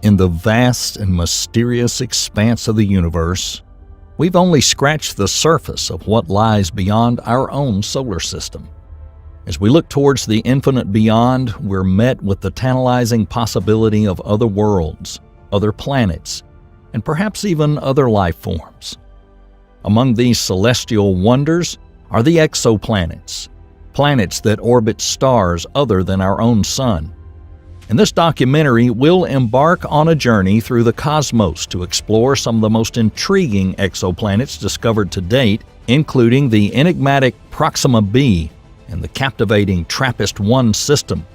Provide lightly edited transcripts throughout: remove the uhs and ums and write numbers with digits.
In the vast and mysterious expanse of the universe, we've only scratched the surface of what lies beyond our own solar system. As we look towards the infinite beyond, we're met with the tantalizing possibility of other worlds, other planets, and perhaps even other life forms. Among these celestial wonders are the exoplanets, planets that orbit stars other than our own sun. In this documentary, we'll embark on a journey through the cosmos to explore some of the most intriguing exoplanets discovered to date, including the enigmatic Proxima b and the captivating TRAPPIST-1 system.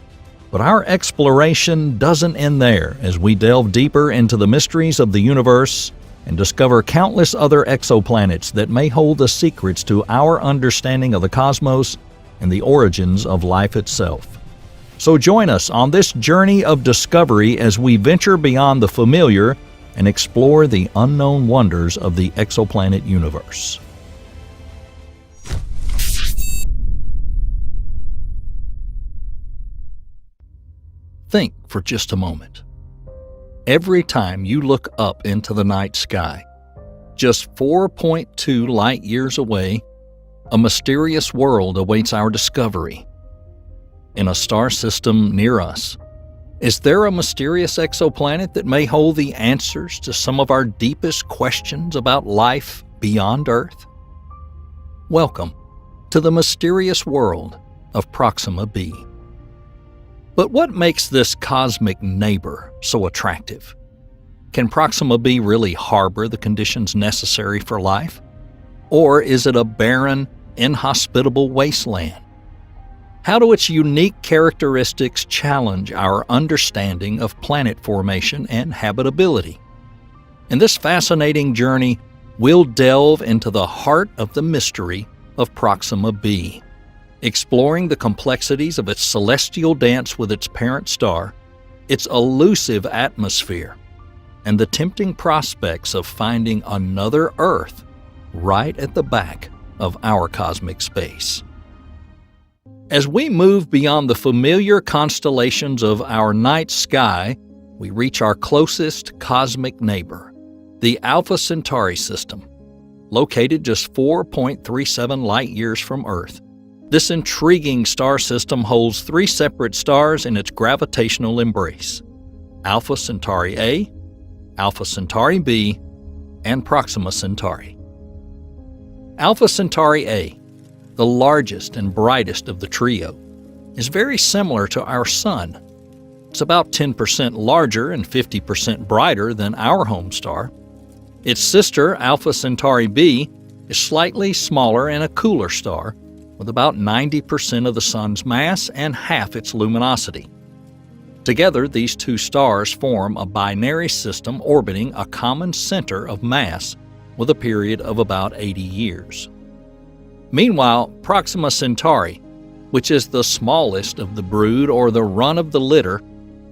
But our exploration doesn't end there as we delve deeper into the mysteries of the universe and discover countless other exoplanets that may hold the secrets to our understanding of the cosmos and the origins of life itself. So join us on this journey of discovery as we venture beyond the familiar and explore the unknown wonders of the exoplanet universe. Think for just a moment. Every time you look up into the night sky, just 4.2 light years away, a mysterious world awaits our discovery. In a star system near us, is there a mysterious exoplanet that may hold the answers to some of our deepest questions about life beyond Earth? Welcome to the mysterious world of Proxima b. But what makes this cosmic neighbor so attractive? Can Proxima b really harbor the conditions necessary for life? Or is it a barren, inhospitable wasteland? How do its unique characteristics challenge our understanding of planet formation and habitability? In this fascinating journey, we'll delve into the heart of the mystery of Proxima b, exploring the complexities of its celestial dance with its parent star, its elusive atmosphere, and the tempting prospects of finding another Earth right at the back of our cosmic space. As we move beyond the familiar constellations of our night sky, we reach our closest cosmic neighbor, the Alpha Centauri system. Located just 4.37 light-years from Earth, this intriguing star system holds 3 separate stars in its gravitational embrace: Alpha Centauri A, Alpha Centauri b, and Proxima Centauri. Alpha Centauri A, the largest and brightest of the trio, is very similar to our Sun. It's about 10% larger and 50% brighter than our home star. Its sister, Alpha Centauri b, is slightly smaller and a cooler star, with about 90% of the Sun's mass and half its luminosity. Together, these two stars form a binary system orbiting a common center of mass with a period of about 80 years. Meanwhile, Proxima Centauri, which is the smallest of the brood or the run of the litter,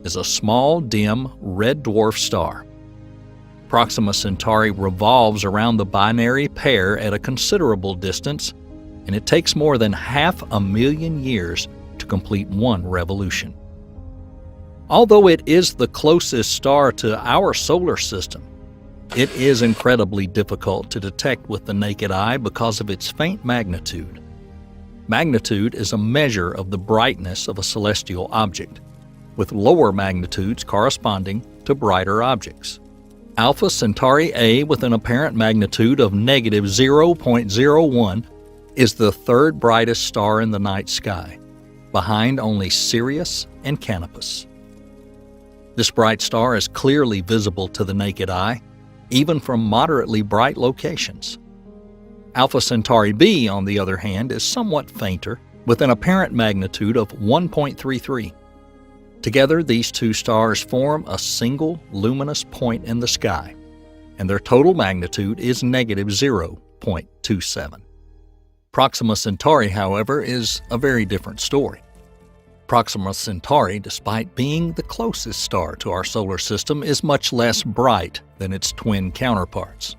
is a small, dim, red dwarf star. Proxima Centauri revolves around the binary pair at a considerable distance, and it takes more than 500,000 years to complete one revolution. Although it is the closest star to our solar system, it is incredibly difficult to detect with the naked eye because of its faint magnitude. Magnitude is a measure of the brightness of a celestial object, with lower magnitudes corresponding to brighter objects. Alpha Centauri A, with an apparent magnitude of negative 0.01, is the third brightest star in the night sky, behind only Sirius and Canopus. This bright star is clearly visible to the naked eye, even from moderately bright locations. Alpha Centauri b, on the other hand, is somewhat fainter, with an apparent magnitude of 1.33. Together, these two stars form a single luminous point in the sky, and their total magnitude is negative 0.27. Proxima Centauri, however, is a very different story. Proxima Centauri, despite being the closest star to our solar system, is much less bright than its twin counterparts.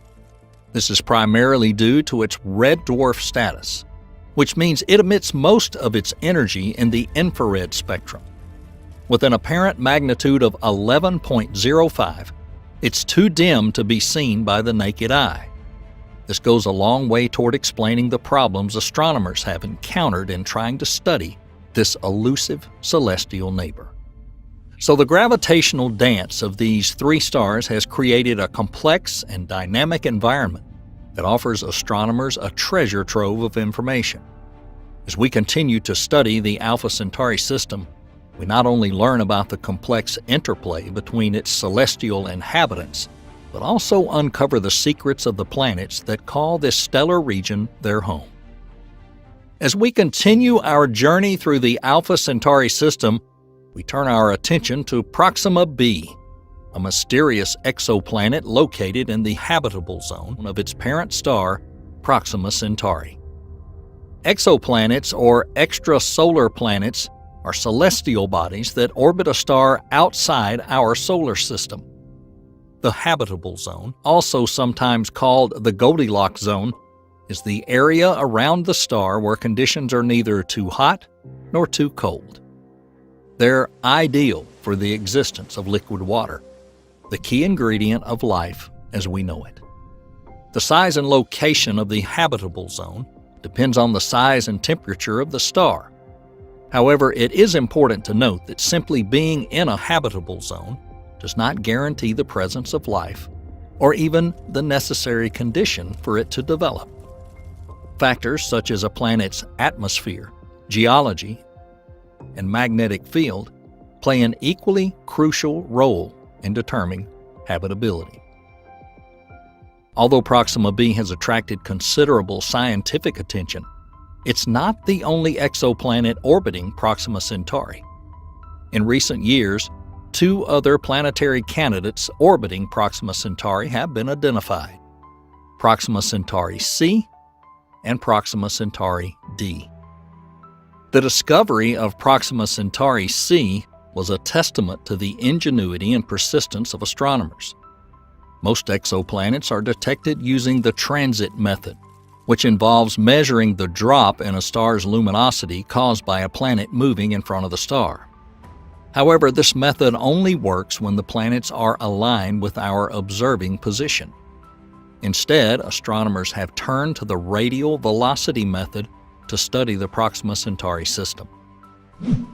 This is primarily due to its red dwarf status, which means it emits most of its energy in the infrared spectrum. With an apparent magnitude of 11.05, it's too dim to be seen by the naked eye. This goes a long way toward explaining the problems astronomers have encountered in trying to study this elusive celestial neighbor. So the gravitational dance of these three stars has created a complex and dynamic environment that offers astronomers a treasure trove of information. As we continue to study the Alpha Centauri system, we not only learn about the complex interplay between its celestial inhabitants, but also uncover the secrets of the planets that call this stellar region their home. As we continue our journey through the Alpha Centauri system, we turn our attention to Proxima b, a mysterious exoplanet located in the habitable zone of its parent star, Proxima Centauri. Exoplanets, or extrasolar planets, are celestial bodies that orbit a star outside our solar system. The habitable zone, also sometimes called the Goldilocks zone, is the area around the star where conditions are neither too hot nor too cold. They're ideal for the existence of liquid water, the key ingredient of life as we know it. The size and location of the habitable zone depends on the size and temperature of the star. However, it is important to note that simply being in a habitable zone does not guarantee the presence of life or even the necessary condition for it to develop. Factors such as a planet's atmosphere, geology, and magnetic field play an equally crucial role in determining habitability. Although Proxima b has attracted considerable scientific attention, it's not the only exoplanet orbiting Proxima Centauri. In recent years, two other planetary candidates orbiting Proxima Centauri have been identified: Proxima Centauri c and Proxima Centauri d. The discovery of Proxima Centauri c was a testament to the ingenuity and persistence of astronomers. Most exoplanets are detected using the transit method, which involves measuring the drop in a star's luminosity caused by a planet moving in front of the star. However, this method only works when the planets are aligned with our observing position. Instead, astronomers have turned to the radial velocity method to study the Proxima Centauri system.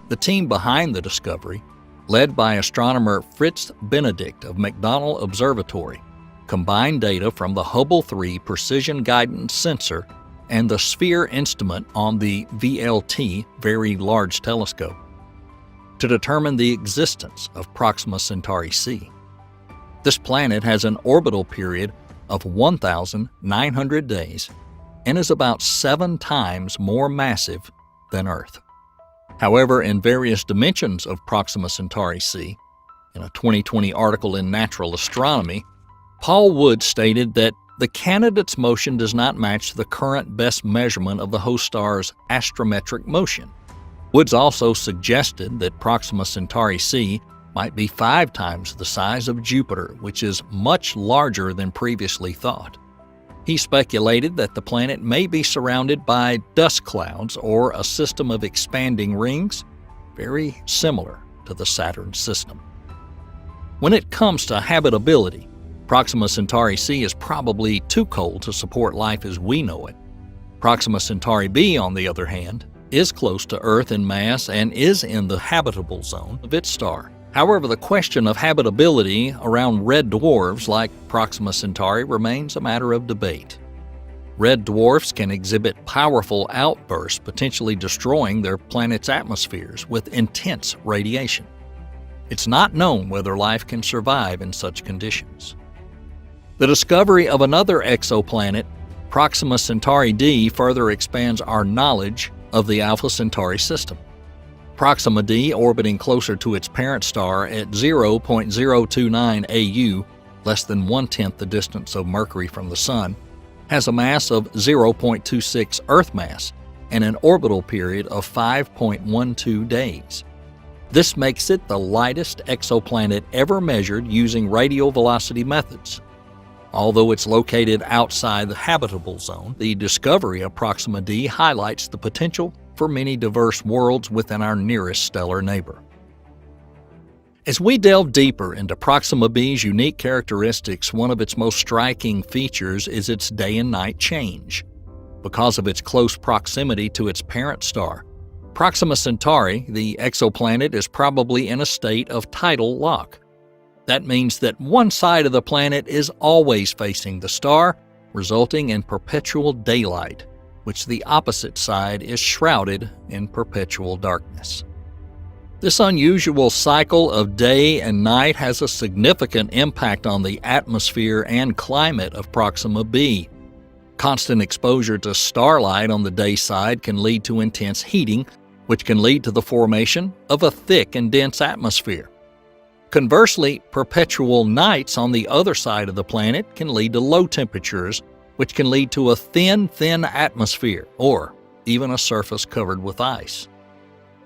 The team behind the discovery, led by astronomer Fritz Benedict of McDonnell Observatory, combined data from the Hubble 3 precision guidance sensor and the SPHERE instrument on the VLT, Very Large Telescope, to determine the existence of Proxima Centauri c. This planet has an orbital period of 1,900 days and is about 7 times more massive than Earth. However, in various dimensions of Proxima Centauri c, in a 2020 article in Natural Astronomy, Paul Wood stated that the candidate's motion does not match the current best measurement of the host star's astrometric motion. Woods also suggested that Proxima Centauri c might be 5 times the size of Jupiter, which is much larger than previously thought. He speculated that the planet may be surrounded by dust clouds or a system of expanding rings, very similar to the Saturn system. When it comes to habitability, Proxima Centauri c is probably too cold to support life as we know it. Proxima Centauri b, on the other hand, is close to Earth in mass and is in the habitable zone of its star. However, the question of habitability around red dwarfs like Proxima Centauri remains a matter of debate. Red dwarfs can exhibit powerful outbursts, potentially destroying their planet's atmospheres with intense radiation. It's not known whether life can survive in such conditions. The discovery of another exoplanet, Proxima Centauri d, further expands our knowledge of the Alpha Centauri system. Proxima d, orbiting closer to its parent star at 0.029 AU, less than 1/10 the distance of Mercury from the Sun, has a mass of 0.26 Earth mass and an orbital period of 5.12 days. This makes it the lightest exoplanet ever measured using radial velocity methods. Although it's located outside the habitable zone, the discovery of Proxima d highlights the potential for many diverse worlds within our nearest stellar neighbor. As we delve deeper into Proxima B's unique characteristics, one of its most striking features is its day and night change. Because of its close proximity to its parent star, Proxima Centauri, the exoplanet, is probably in a state of tidal lock. That means that one side of the planet is always facing the star, resulting in perpetual daylight, which the opposite side is shrouded in perpetual darkness. This unusual cycle of day and night has a significant impact on the atmosphere and climate of Proxima b. Constant exposure to starlight on the day side can lead to intense heating, which can lead to the formation of a thick and dense atmosphere. Conversely, perpetual nights on the other side of the planet can lead to low temperatures, which can lead to a thin atmosphere, or even a surface covered with ice.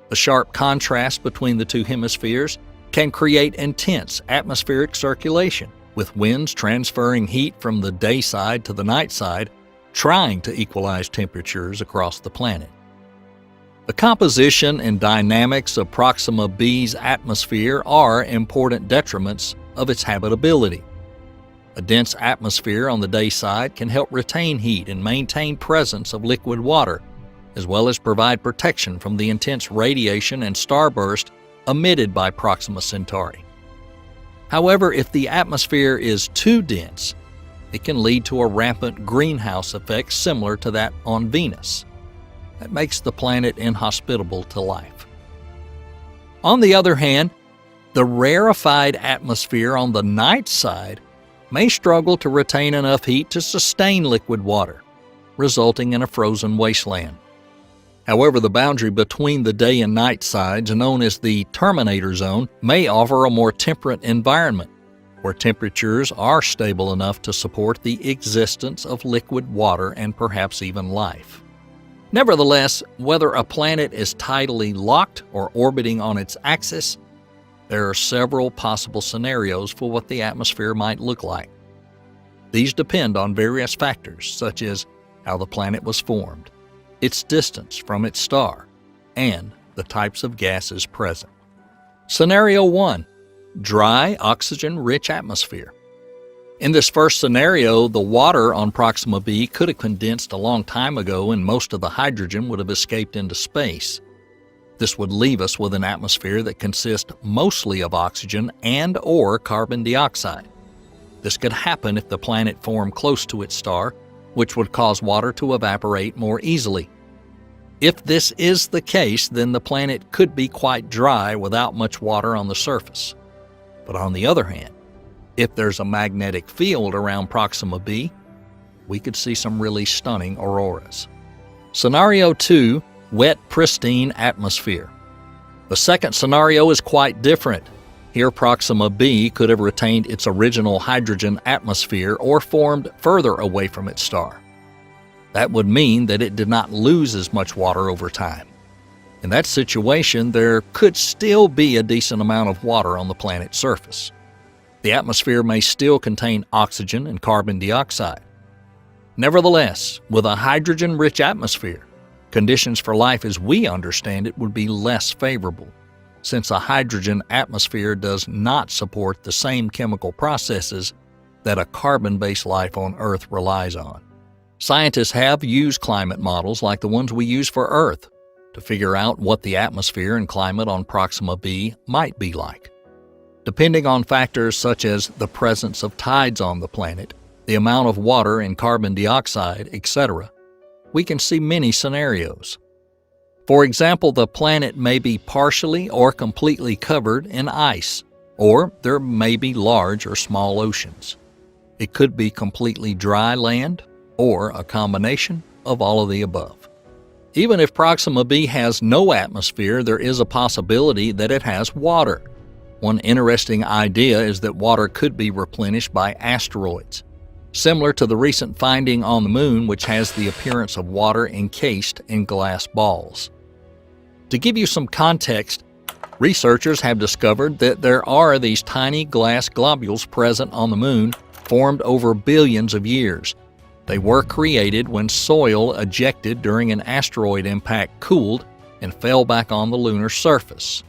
The sharp contrast between the two hemispheres can create intense atmospheric circulation, with winds transferring heat from the day side to the night side, trying to equalize temperatures across the planet. The composition and dynamics of Proxima b's atmosphere are important detriments of its habitability. A dense atmosphere on the day side can help retain heat and maintain presence of liquid water, as well as provide protection from the intense radiation and starburst emitted by Proxima Centauri. However, if the atmosphere is too dense, it can lead to a rampant greenhouse effect similar to that on Venus. That makes the planet inhospitable to life. On the other hand, the rarefied atmosphere on the night side may struggle to retain enough heat to sustain liquid water, resulting in a frozen wasteland. However, the boundary between the day and night sides, known as the terminator zone, may offer a more temperate environment, where temperatures are stable enough to support the existence of liquid water and perhaps even life. Nevertheless, whether a planet is tidally locked or orbiting on its axis, there are several possible scenarios for what the atmosphere might look like. These depend on various factors, such as how the planet was formed, its distance from its star, and the types of gases present. Scenario 1. Dry, oxygen-rich atmosphere. In this first scenario, the water on Proxima b could have condensed a long time ago and most of the hydrogen would have escaped into space. This would leave us with an atmosphere that consists mostly of oxygen and/or carbon dioxide. This could happen if the planet formed close to its star, which would cause water to evaporate more easily. If this is the case, then the planet could be quite dry without much water on the surface. But on the other hand, if there's a magnetic field around Proxima b, we could see some really stunning auroras. Scenario 2. Wet, pristine atmosphere. The second scenario is quite different. Here, Proxima b could have retained its original hydrogen atmosphere or formed further away from its star. That would mean that it did not lose as much water over time. In that situation, there could still be a decent amount of water on the planet's surface. The atmosphere may still contain oxygen and carbon dioxide. Nevertheless, with a hydrogen-rich atmosphere, conditions for life as we understand it would be less favorable, since a hydrogen atmosphere does not support the same chemical processes that a carbon-based life on Earth relies on. Scientists have used climate models like the ones we use for Earth to figure out what the atmosphere and climate on Proxima b might be like. Depending on factors such as the presence of tides on the planet, the amount of water and carbon dioxide, etc., we can see many scenarios. For example, the planet may be partially or completely covered in ice, or there may be large or small oceans. It could be completely dry land, or a combination of all of the above. Even if Proxima b has no atmosphere, there is a possibility that it has water. One interesting idea is that water could be replenished by asteroids, similar to the recent finding on the Moon, which has the appearance of water encased in glass balls. To give you some context, researchers have discovered that there are these tiny glass globules present on the Moon, formed over billions of years. They were created when soil ejected during an asteroid impact cooled and fell back on the lunar surface.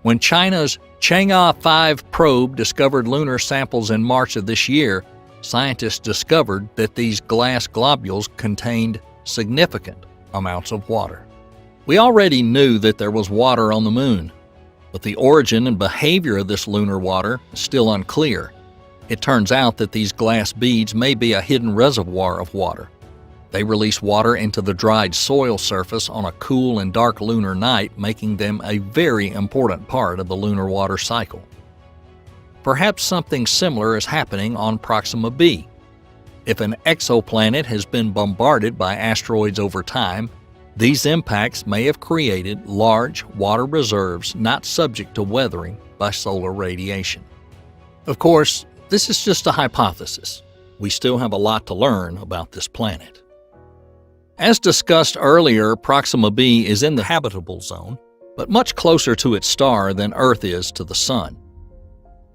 When China's Chang'e 5 probe discovered lunar samples in March of this year. Scientists discovered that these glass globules contained significant amounts of water. We already knew that there was water on the moon, but the origin and behavior of this lunar water is still unclear. It turns out that these glass beads may be a hidden reservoir of water. They release water into the dried soil surface on a cool and dark lunar night, making them a very important part of the lunar water cycle. Perhaps something similar is happening on Proxima b. If an exoplanet has been bombarded by asteroids over time, these impacts may have created large water reserves not subject to weathering by solar radiation. Of course, this is just a hypothesis. We still have a lot to learn about this planet. As discussed earlier, Proxima b is in the habitable zone, but much closer to its star than Earth is to the Sun.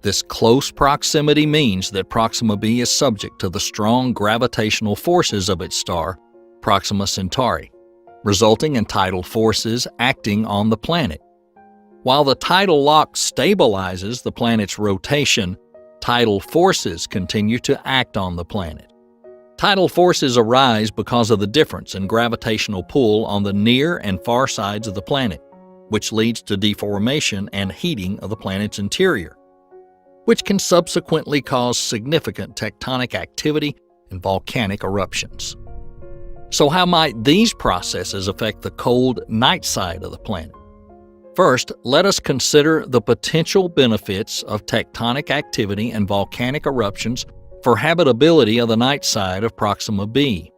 This close proximity means that Proxima b is subject to the strong gravitational forces of its star, Proxima Centauri, resulting in tidal forces acting on the planet. While the tidal lock stabilizes the planet's rotation, tidal forces continue to act on the planet. Tidal forces arise because of the difference in gravitational pull on the near and far sides of the planet, which leads to deformation and heating of the planet's interior, which can subsequently cause significant tectonic activity and volcanic eruptions. So how might these processes affect the cold night side of the planet? First, let us consider the potential benefits of tectonic activity and volcanic eruptions for habitability of the night side of Proxima b.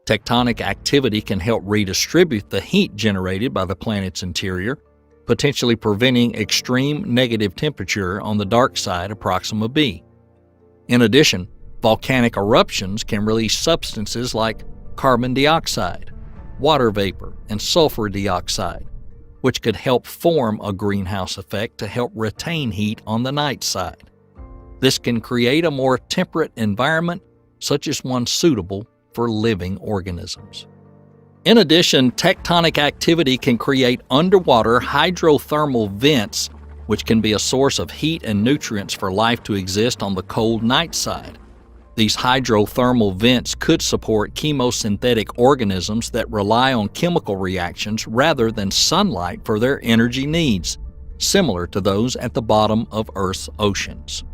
Tectonic activity can help redistribute the heat generated by the planet's interior, potentially preventing extreme negative temperature on the dark side of Proxima b. In addition, volcanic eruptions can release substances like carbon dioxide, water vapor, and sulfur dioxide, which could help form a greenhouse effect to help retain heat on the night side. This can create a more temperate environment, such as one suitable for living organisms. In addition, tectonic activity can create underwater hydrothermal vents, which can be a source of heat and nutrients for life to exist on the cold night side. These hydrothermal vents could support chemosynthetic organisms that rely on chemical reactions rather than sunlight for their energy needs, similar to those at the bottom of Earth's oceans.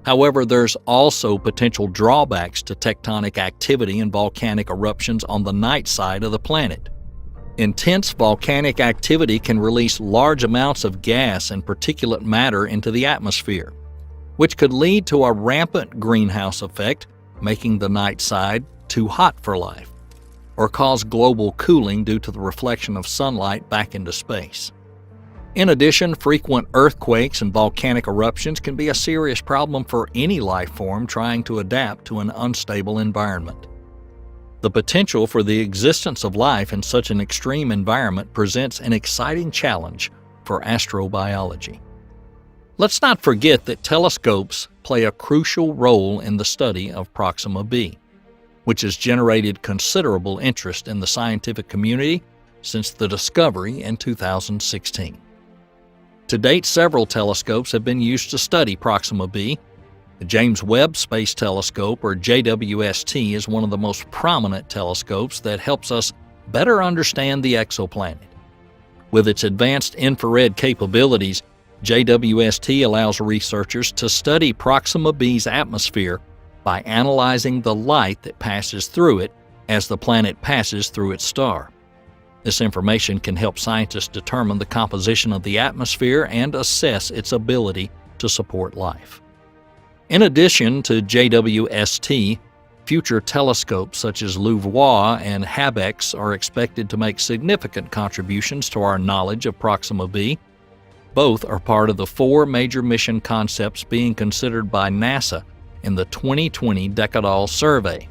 However, there's also potential drawbacks to tectonic activity and volcanic eruptions on the night side of the planet. Intense volcanic activity can release large amounts of gas and particulate matter into the atmosphere, which could lead to a rampant greenhouse effect, making the night side too hot for life, or cause global cooling due to the reflection of sunlight back into space. In addition, frequent earthquakes and volcanic eruptions can be a serious problem for any life form trying to adapt to an unstable environment. The potential for the existence of life in such an extreme environment presents an exciting challenge for astrobiology. Let's not forget that telescopes play a crucial role in the study of Proxima b, which has generated considerable interest in the scientific community since the discovery in 2016. To date, several telescopes have been used to study Proxima b. The James Webb Space Telescope, or JWST, is one of the most prominent telescopes that helps us better understand the exoplanet. With its advanced infrared capabilities, JWST allows researchers to study Proxima b's atmosphere by analyzing the light that passes through it as the planet passes through its star. This information can help scientists determine the composition of the atmosphere and assess its ability to support life. In addition to JWST, future telescopes such as LUVOIR and HabEx are expected to make significant contributions to our knowledge of Proxima b. Both are part of the 4 major mission concepts being considered by NASA in the 2020 Decadal Survey.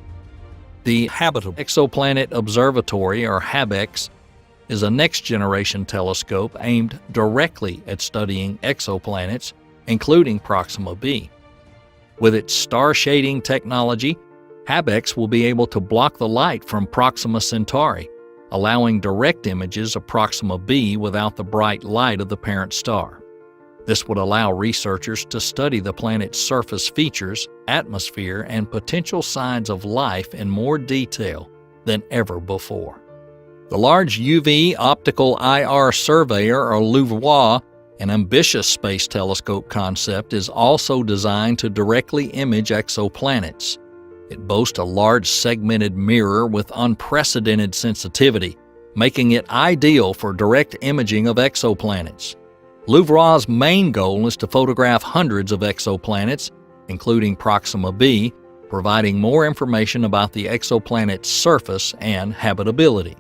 The Habitable Exoplanet Observatory, or HabEx, is a next-generation telescope aimed directly at studying exoplanets, including Proxima b. With its star-shading technology, HabEx will be able to block the light from Proxima Centauri, allowing direct images of Proxima b without the bright light of the parent star. This would allow researchers to study the planet's surface features, atmosphere, and potential signs of life in more detail than ever before. The Large UV Optical IR Surveyor, or LUVOIR, an ambitious space telescope concept, is also designed to directly image exoplanets. It boasts a large segmented mirror with unprecedented sensitivity, making it ideal for direct imaging of exoplanets. LUVOIR's main goal is to photograph hundreds of exoplanets, including Proxima b, providing more information about the exoplanet's surface and habitability.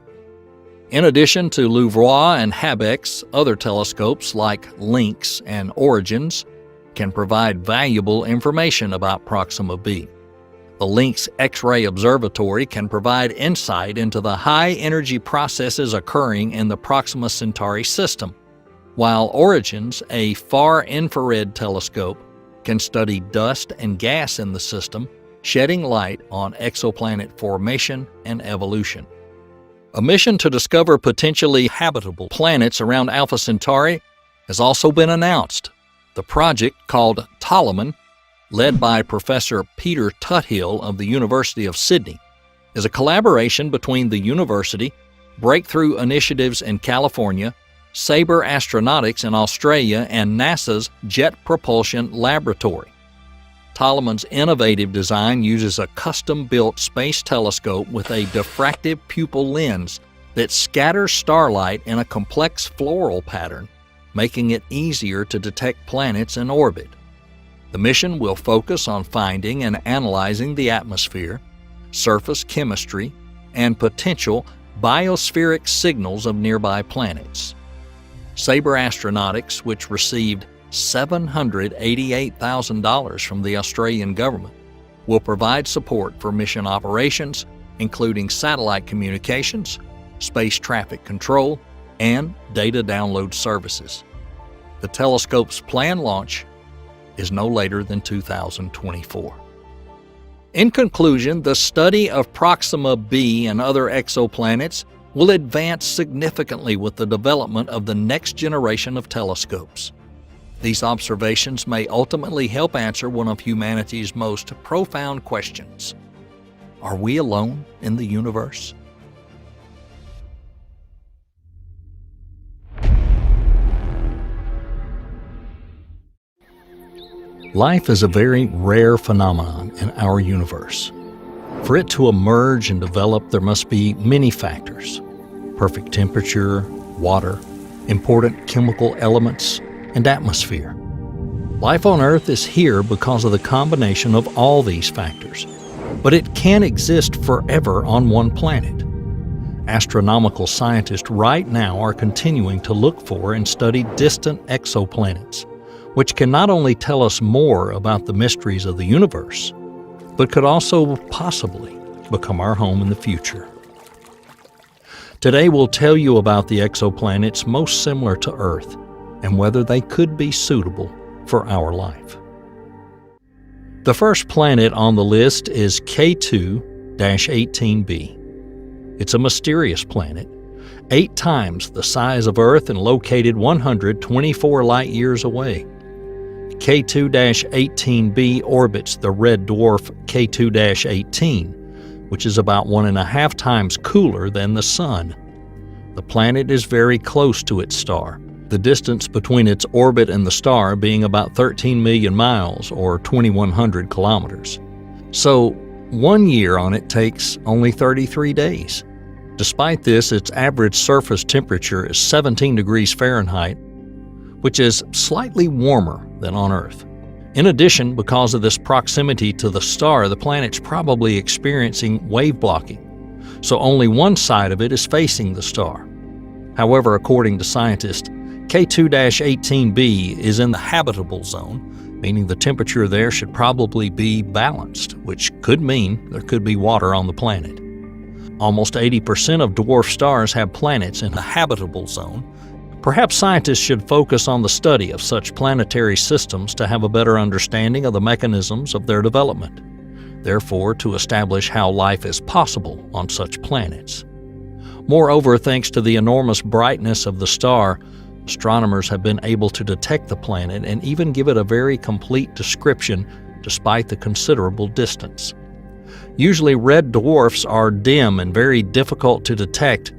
In addition to LUVOIR and HabEx, other telescopes like LYNX and Origins can provide valuable information about Proxima b. The LYNX X-ray Observatory can provide insight into the high-energy processes occurring in the Proxima Centauri system, while Origins, a far-infrared telescope, can study dust and gas in the system, shedding light on exoplanet formation and evolution. A mission to discover potentially habitable planets around Alpha Centauri has also been announced. The project, called Tolliman, led by Professor Peter Tuthill of the University of Sydney, is a collaboration between the university, Breakthrough Initiatives in California, Sabre Astronautics in Australia, and NASA's Jet Propulsion Laboratory. Tolliman's innovative design uses a custom-built space telescope with a diffractive pupil lens that scatters starlight in a complex floral pattern, making it easier to detect planets in orbit. The mission will focus on finding and analyzing the atmosphere, surface chemistry, and potential biospheric signals of nearby planets. Sabre Astronautics, which received $788,000 from the Australian government, will provide support for mission operations, including satellite communications, space traffic control, and data download services. The telescope's planned launch is no later than 2024. In conclusion, the study of Proxima b and other exoplanets will advance significantly with the development of the next generation of telescopes. These observations may ultimately help answer one of humanity's most profound questions. Are we alone in the universe? Life is a very rare phenomenon in our universe. For it to emerge and develop, there must be many factors: perfect temperature, water, important chemical elements, and atmosphere. Life on Earth is here because of the combination of all these factors, but it can't exist forever on one planet. Astronomical scientists right now are continuing to look for and study distant exoplanets, which can not only tell us more about the mysteries of the universe, but could also possibly become our home in the future. Today we'll tell you about the exoplanets most similar to Earth and whether they could be suitable for our life. The first planet on the list is K2-18b. It's a mysterious planet, 8 times the size of Earth and located 124 light-years away. K2-18b orbits the red dwarf K2-18, which is about 1.5 times cooler than the Sun. The planet is very close to its star, the distance between its orbit and the star being about 13 million miles or 2,100 kilometers. So, 1 year on it takes only 33 days. Despite this, its average surface temperature is 17 degrees Fahrenheit, which is slightly warmer than on Earth. In addition, because of this proximity to the star, the planet's probably experiencing wave blocking, so only one side of it is facing the star. However, according to scientists, K2-18b is in the habitable zone, meaning the temperature there should probably be balanced, which could mean there could be water on the planet. Almost 80% of dwarf stars have planets in the habitable zone. Perhaps scientists should focus on the study of such planetary systems to have a better understanding of the mechanisms of their development, therefore to establish how life is possible on such planets. Moreover, thanks to the enormous brightness of the star, Astronomers have been able to detect the planet and even give it a very complete description despite the considerable distance. Usually red dwarfs are dim and very difficult to detect,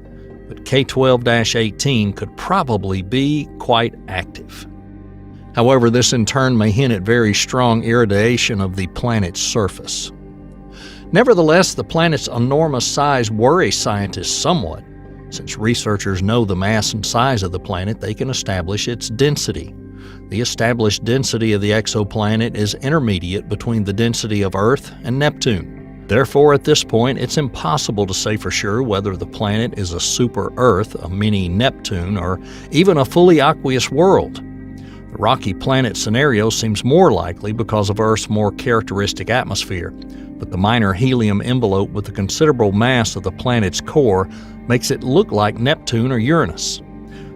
but K12-18 could probably be quite active. However, this in turn may hint at very strong irradiation of the planet's surface. Nevertheless, the planet's enormous size worries scientists somewhat. Since researchers know the mass and size of the planet, they can establish its density. The established density of the exoplanet is intermediate between the density of Earth and Neptune. Therefore, at this point, it's impossible to say for sure whether the planet is a super-Earth, a mini Neptune, or even a fully aqueous world. The rocky planet scenario seems more likely because of Earth's more characteristic atmosphere, but the minor helium envelope with the considerable mass of the planet's core makes it look like Neptune or Uranus.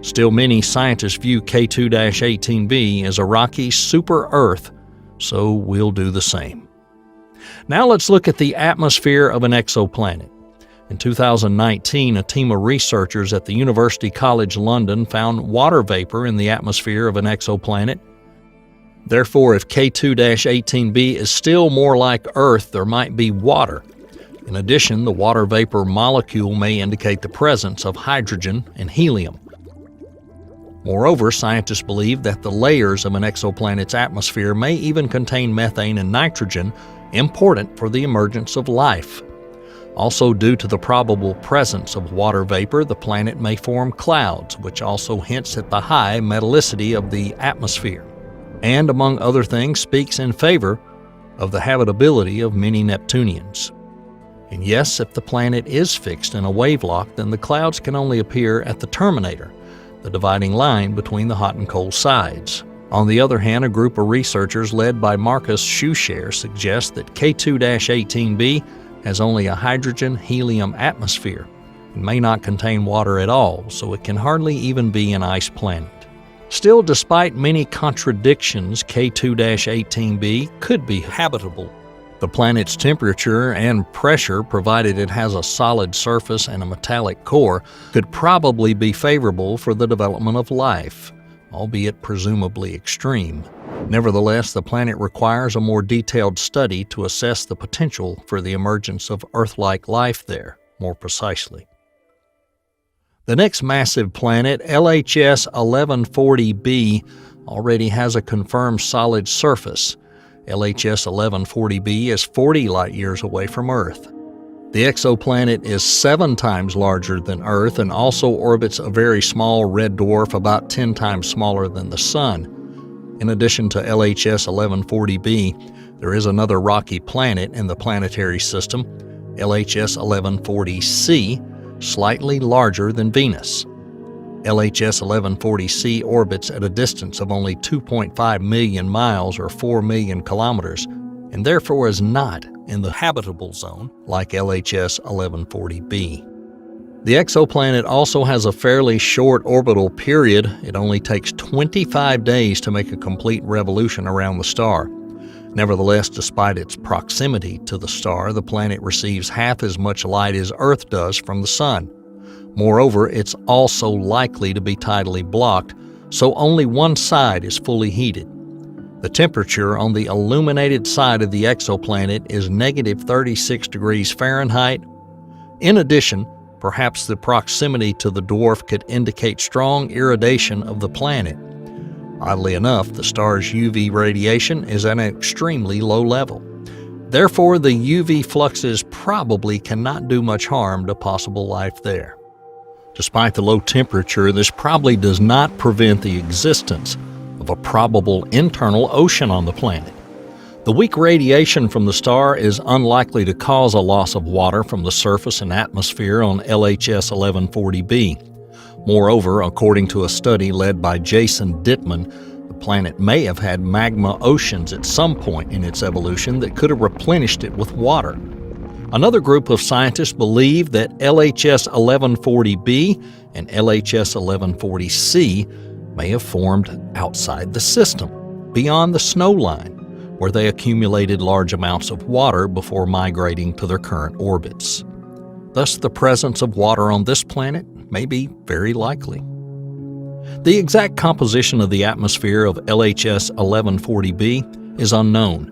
Still, many scientists view K2-18b as a rocky super-Earth, so we'll do the same. Now let's look at the atmosphere of an exoplanet. In 2019, a team of researchers at the University College London found water vapor in the atmosphere of an exoplanet. Therefore, if K2-18b is still more like Earth, there might be water. In addition, the water vapor molecule may indicate the presence of hydrogen and helium. Moreover, scientists believe that the layers of an exoplanet's atmosphere may even contain methane and nitrogen, important for the emergence of life. Also, due to the probable presence of water vapor, the planet may form clouds, which also hints at the high metallicity of the atmosphere, and among other things speaks in favor of the habitability of many Neptunians. And yes, if the planet is fixed in a wavelock, then the clouds can only appear at the terminator, the dividing line between the hot and cold sides. On the other hand, a group of researchers led by Marcus Schuschere suggests that K2-18b has only a hydrogen-helium atmosphere and may not contain water at all, so it can hardly even be an ice planet. Still, despite many contradictions, K2-18b could be habitable. The planet's temperature and pressure, provided it has a solid surface and a metallic core, could probably be favorable for the development of life, albeit presumably extreme. Nevertheless, the planet requires a more detailed study to assess the potential for the emergence of Earth-like life there, more precisely. The next massive planet, LHS 1140b, already has a confirmed solid surface. LHS 1140b is 40 light-years away from Earth. The exoplanet is 7 times larger than Earth and also orbits a very small red dwarf about 10 times smaller than the Sun. In addition to LHS 1140b, there is another rocky planet in the planetary system, LHS 1140c, slightly larger than Venus. LHS 1140c orbits at a distance of only 2.5 million miles or 4 million kilometers, and therefore is not in the habitable zone like LHS 1140b. The exoplanet also has a fairly short orbital period. It only takes 25 days to make a complete revolution around the star. Nevertheless, despite its proximity to the star, the planet receives half as much light as Earth does from the Sun. Moreover, it's also likely to be tidally blocked, so only one side is fully heated. The temperature on the illuminated side of the exoplanet is negative 36 degrees Fahrenheit. In addition, perhaps the proximity to the dwarf could indicate strong irradiation of the planet. Oddly enough, the star's UV radiation is at an extremely low level. Therefore, the UV fluxes probably cannot do much harm to possible life there. Despite the low temperature, this probably does not prevent the existence of a probable internal ocean on the planet. The weak radiation from the star is unlikely to cause a loss of water from the surface and atmosphere on LHS 1140b. Moreover, according to a study led by Jason Dittman, the planet may have had magma oceans at some point in its evolution that could have replenished it with water. Another group of scientists believe that LHS 1140b and LHS 1140c may have formed outside the system, beyond the snow line, where they accumulated large amounts of water before migrating to their current orbits. Thus, the presence of water on this planet may be very likely. The exact composition of the atmosphere of LHS 1140b is unknown.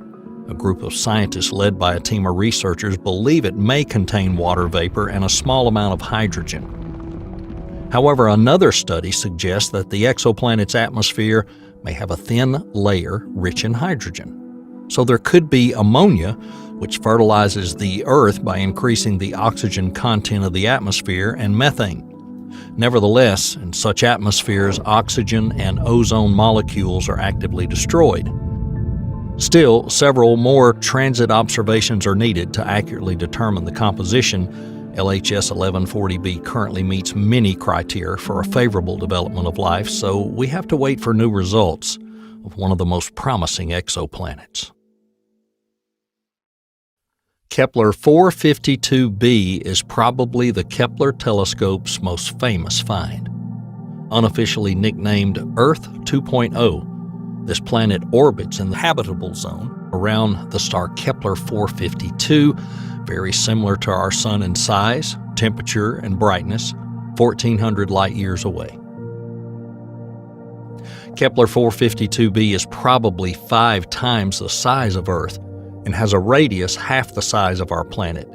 A group of scientists led by a team of researchers believe it may contain water vapor and a small amount of hydrogen. However, another study suggests that the exoplanet's atmosphere may have a thin layer rich in hydrogen. So there could be ammonia, which fertilizes the Earth by increasing the oxygen content of the atmosphere, and methane. Nevertheless, in such atmospheres, oxygen and ozone molecules are actively destroyed. Still, several more transit observations are needed to accurately determine the composition. LHS 1140b currently meets many criteria for a favorable development of life, so we have to wait for new results of one of the most promising exoplanets. Kepler 452b is probably the Kepler telescope's most famous find. Unofficially nicknamed Earth 2.0, this planet orbits in the habitable zone around the star Kepler 452, very similar to our Sun in size, temperature, and brightness, 1,400 light-years away. Kepler 452b is probably 5 times the size of Earth and has a radius half the size of our planet.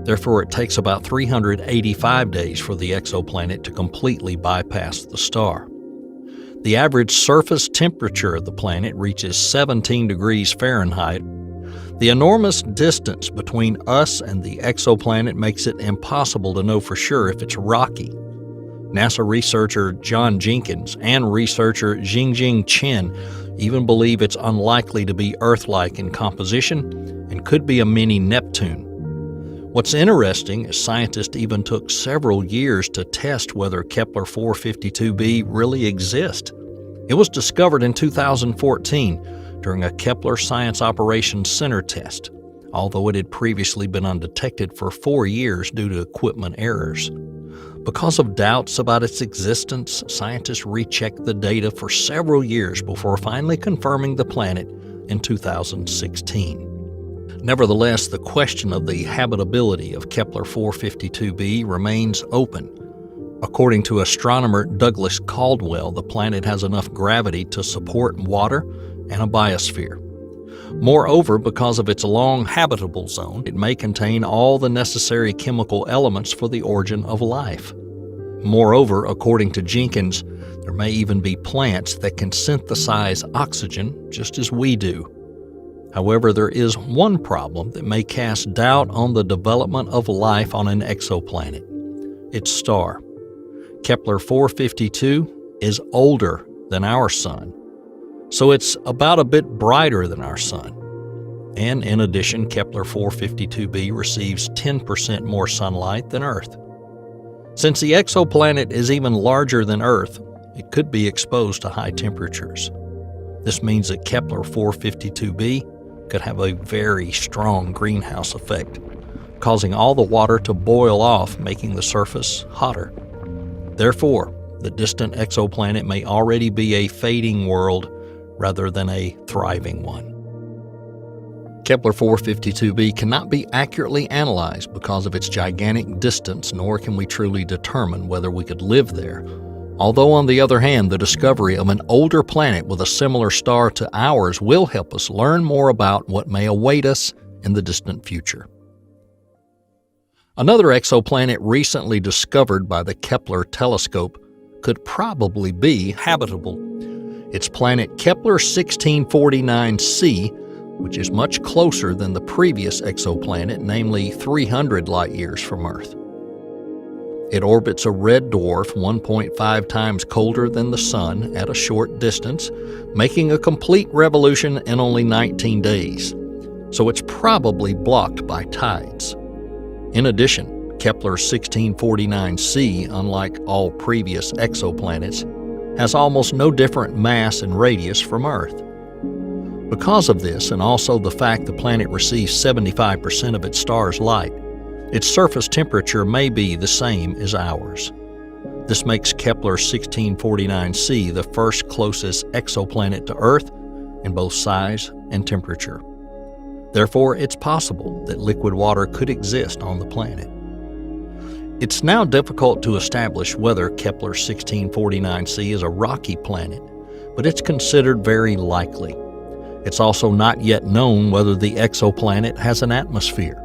Therefore, it takes about 385 days for the exoplanet to completely bypass the star. The average surface temperature of the planet reaches 17 degrees Fahrenheit. The enormous distance between us and the exoplanet makes it impossible to know for sure if it's rocky. NASA researcher John Jenkins and researcher Jingjing Chen even believe it's unlikely to be Earth-like in composition and could be a mini Neptune. What's interesting is scientists even took several years to test whether Kepler 452b really exists. It was discovered in 2014 during a Kepler Science Operations Center test, although it had previously been undetected for 4 years due to equipment errors. Because of doubts about its existence, scientists rechecked the data for several years before finally confirming the planet in 2016. Nevertheless, the question of the habitability of Kepler 452b remains open. According to astronomer Douglas Caldwell, the planet has enough gravity to support water and a biosphere. Moreover, because of its long habitable zone, it may contain all the necessary chemical elements for the origin of life. Moreover, according to Jenkins, there may even be plants that can synthesize oxygen just as we do. However, there is one problem that may cast doubt on the development of life on an exoplanet: its star. Kepler 452 is older than our Sun, so it's about a bit brighter than our Sun. And in addition, Kepler 452b receives 10% more sunlight than Earth. Since the exoplanet is even larger than Earth, it could be exposed to high temperatures. This means that Kepler 452b could have a very strong greenhouse effect, causing all the water to boil off, making the surface hotter. Therefore, the distant exoplanet may already be a fading world rather than a thriving one. Kepler 452b cannot be accurately analyzed because of its gigantic distance, nor can we truly determine whether we could live there. Although, on the other hand, the discovery of an older planet with a similar star to ours will help us learn more about what may await us in the distant future. Another exoplanet recently discovered by the Kepler telescope could probably be habitable. It's planet Kepler 1649c, which is much closer than the previous exoplanet, namely 300 light-years from Earth. It orbits a red dwarf 1.5 times colder than the Sun at a short distance, making a complete revolution in only 19 days. So it's probably blocked by tides. In addition, Kepler 1649c, unlike all previous exoplanets, has almost no different mass and radius from Earth. Because of this, and also the fact the planet receives 75% of its star's light, its surface temperature may be the same as ours. This makes Kepler 1649c the first closest exoplanet to Earth in both size and temperature. Therefore, it's possible that liquid water could exist on the planet. It's now difficult to establish whether Kepler 1649c is a rocky planet, but it's considered very likely. It's also not yet known whether the exoplanet has an atmosphere.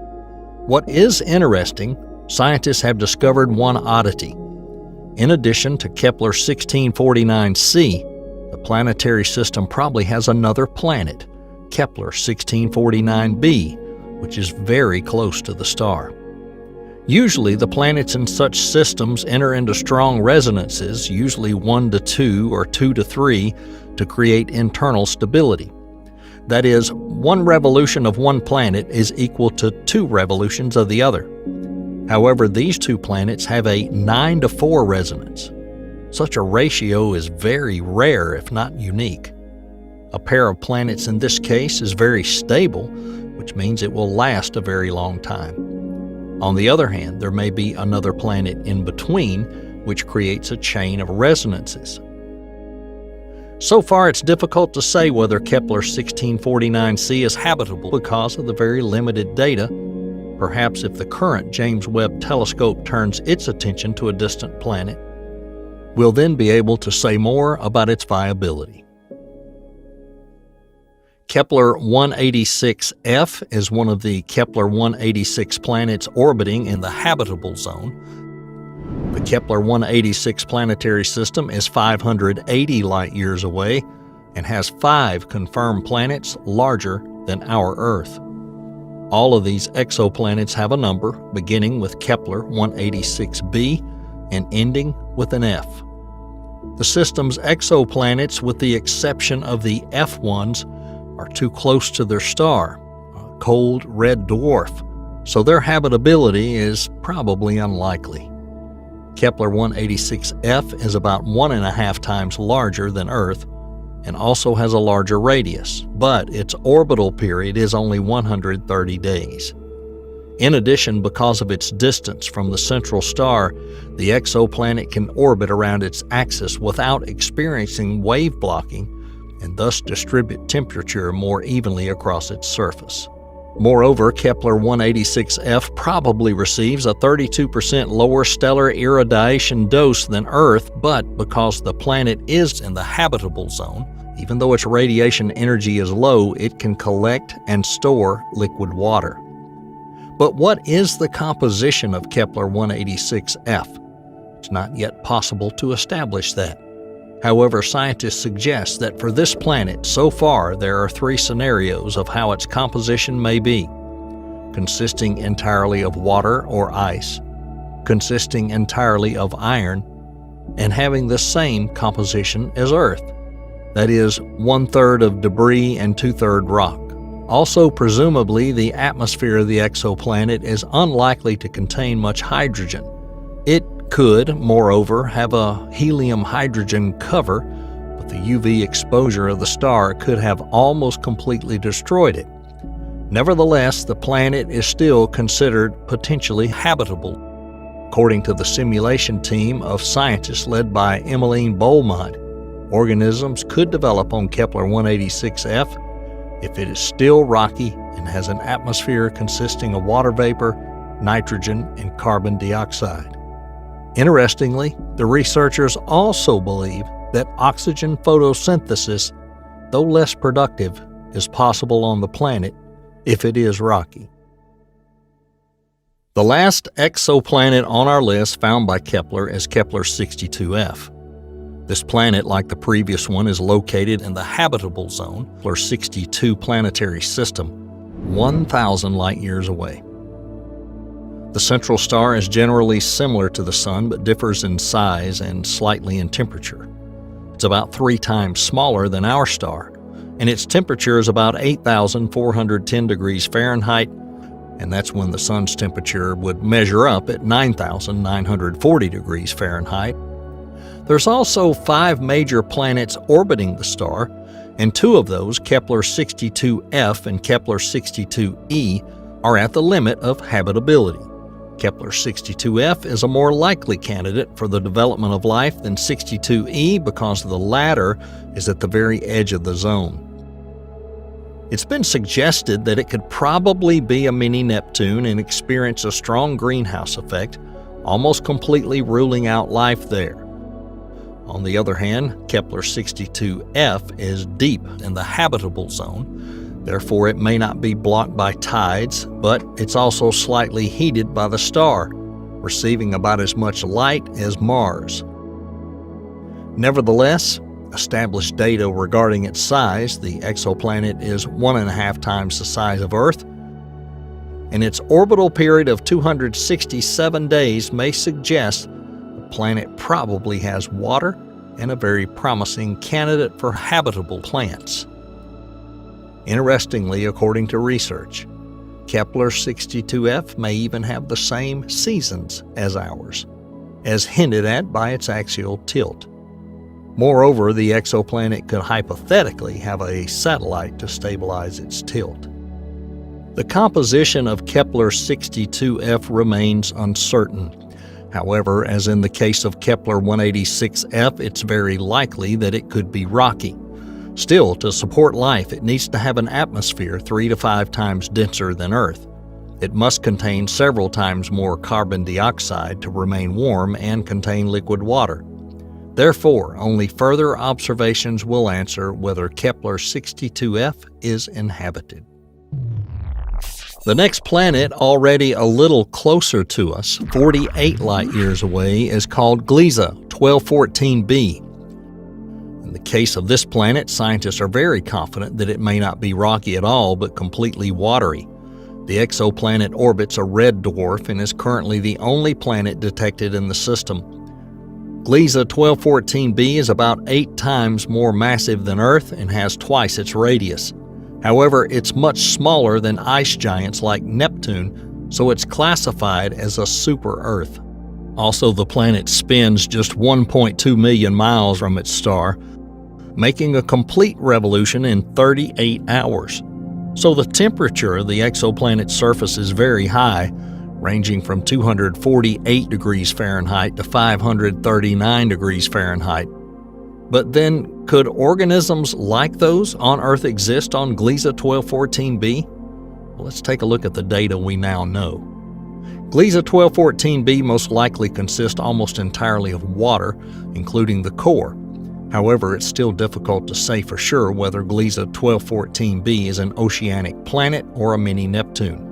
What is interesting, scientists have discovered one oddity. In addition to Kepler 1649c, the planetary system probably has another planet, Kepler 1649b, which is very close to the star. Usually, the planets in such systems enter into strong resonances, usually 1 to 2 or 2 to 3, to create internal stability. That is, one revolution of one planet is equal to 2 revolutions of the other. However, these 2 planets have a 9 to 4 resonance. Such a ratio is very rare, if not unique. A pair of planets in this case is very stable, which means it will last a very long time. On the other hand, there may be another planet in between, which creates a chain of resonances. So far, it's difficult to say whether Kepler 1649c is habitable because of the very limited data. Perhaps if the current James Webb Telescope turns its attention to a distant planet, we'll then be able to say more about its viability. Kepler 186f is one of the Kepler 186 planets orbiting in the habitable zone. The Kepler 186 planetary system is 580 light-years away and has 5 confirmed planets larger than our Earth. All of these exoplanets have a number, beginning with Kepler 186b and ending with an F. The system's exoplanets, with the exception of the F ones, are too close to their star, a cold red dwarf, so their habitability is probably unlikely. Kepler 186f is about 1.5 times larger than Earth and also has a larger radius, but its orbital period is only 130 days. In addition, because of its distance from the central star, the exoplanet can orbit around its axis without experiencing wave blocking and thus distribute temperature more evenly across its surface. Moreover, Kepler 186f probably receives a 32% lower stellar irradiation dose than Earth, but because the planet is in the habitable zone, even though its radiation energy is low, it can collect and store liquid water. But what is the composition of Kepler 186f? It's not yet possible to establish that. However, scientists suggest that for this planet, so far, there are 3 scenarios of how its composition may be: consisting entirely of water or ice, consisting entirely of iron, and having the same composition as Earth. That is, 1/3 of debris and 2/3 rock. Also, presumably, the atmosphere of the exoplanet is unlikely to contain much hydrogen. It could, moreover, have a helium-hydrogen cover, but the UV exposure of the star could have almost completely destroyed it. Nevertheless, the planet is still considered potentially habitable. According to the simulation team of scientists led by Emmeline Beaumont, organisms could develop on Kepler 186f if it is still rocky and has an atmosphere consisting of water vapor, nitrogen, and carbon dioxide. Interestingly, the researchers also believe that oxygen photosynthesis, though less productive, is possible on the planet if it is rocky. The last exoplanet on our list found by Kepler is Kepler 62f. This planet, like the previous one, is located in the habitable zone, Kepler 62 planetary system, 1,000 light-years away. The central star is generally similar to the Sun but differs in size and slightly in temperature. It's about 3 times smaller than our star, and its temperature is about 8,410 degrees Fahrenheit, and that's when the Sun's temperature would measure up at 9,940 degrees Fahrenheit. There's also 5 major planets orbiting the star, and 2 of those, Kepler 62f and Kepler 62e, are at the limit of habitability. Kepler 62f is a more likely candidate for the development of life than 62e because the latter is at the very edge of the zone. It's been suggested that it could probably be a mini Neptune and experience a strong greenhouse effect, almost completely ruling out life there. On the other hand, Kepler-62f is deep in the habitable zone, therefore it may not be blocked by tides, but it's also slightly heated by the star, receiving about as much light as Mars. Nevertheless, established data regarding its size, the exoplanet is 1.5 times the size of Earth, and its orbital period of 267 days may suggest the planet probably has water and a very promising candidate for habitable plants. Interestingly, according to research, Kepler-62f may even have the same seasons as ours, as hinted at by its axial tilt. Moreover, the exoplanet could hypothetically have a satellite to stabilize its tilt. The composition of Kepler-62f remains uncertain. However, as in the case of Kepler-186f, it's very likely that it could be rocky. Still, to support life, it needs to have an atmosphere 3 to 5 times denser than Earth. It must contain several times more carbon dioxide to remain warm and contain liquid water. Therefore, only further observations will answer whether Kepler-62f is inhabited. The next planet, already a little closer to us, 48 light-years away, is called Gliese 1214b. In the case of this planet, scientists are very confident that it may not be rocky at all, but completely watery. The exoplanet orbits a red dwarf and is currently the only planet detected in the system. Gliese 1214b is about 8 times more massive than Earth and has twice its radius. However, it's much smaller than ice giants like Neptune, so it's classified as a super-Earth. Also, the planet spins just 1.2 million miles from its star, making a complete revolution in 38 hours. So the temperature of the exoplanet's surface is very high, ranging from 248 degrees Fahrenheit to 539 degrees Fahrenheit. But then, could organisms like those on Earth exist on Gliese 1214b? Well, let's take a look at the data we now know. Gliese 1214b most likely consists almost entirely of water, including the core. However, it's still difficult to say for sure whether Gliese 1214b is an oceanic planet or a mini Neptune.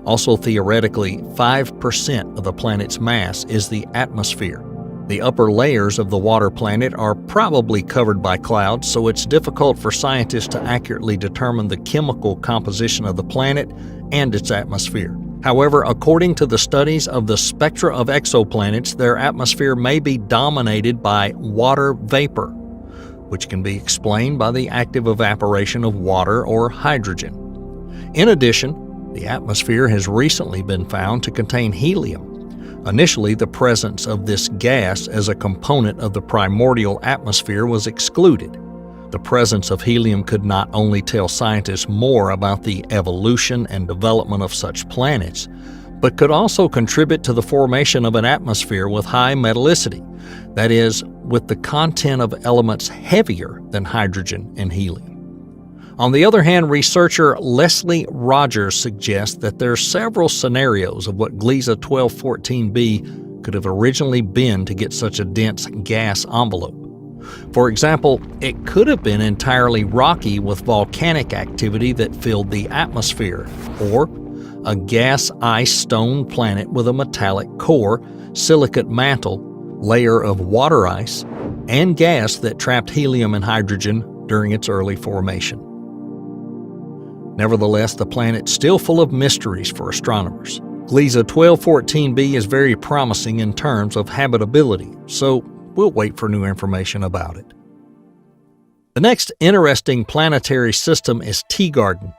Also, theoretically, 5% of the planet's mass is the atmosphere. The upper layers of the water planet are probably covered by clouds, so it's difficult for scientists to accurately determine the chemical composition of the planet and its atmosphere. However, according to the studies of the spectra of exoplanets, their atmosphere may be dominated by water vapor, which can be explained by the active evaporation of water or hydrogen. In addition, the atmosphere has recently been found to contain helium. Initially, the presence of this gas as a component of the primordial atmosphere was excluded. The presence of helium could not only tell scientists more about the evolution and development of such planets, but could also contribute to the formation of an atmosphere with high metallicity, that is, with the content of elements heavier than hydrogen and helium. On the other hand, researcher Leslie Rogers suggests that there are several scenarios of what Gliese 1214b could have originally been to get such a dense gas envelope. For example, it could have been entirely rocky with volcanic activity that filled the atmosphere, or a gas ice stone planet with a metallic core, silicate mantle, layer of water ice, and gas that trapped helium and hydrogen during its early formation. Nevertheless, the planet's still full of mysteries for astronomers. Gliese 1214b is very promising in terms of habitability, so we'll wait for new information about it. The next interesting planetary system is Teegarden.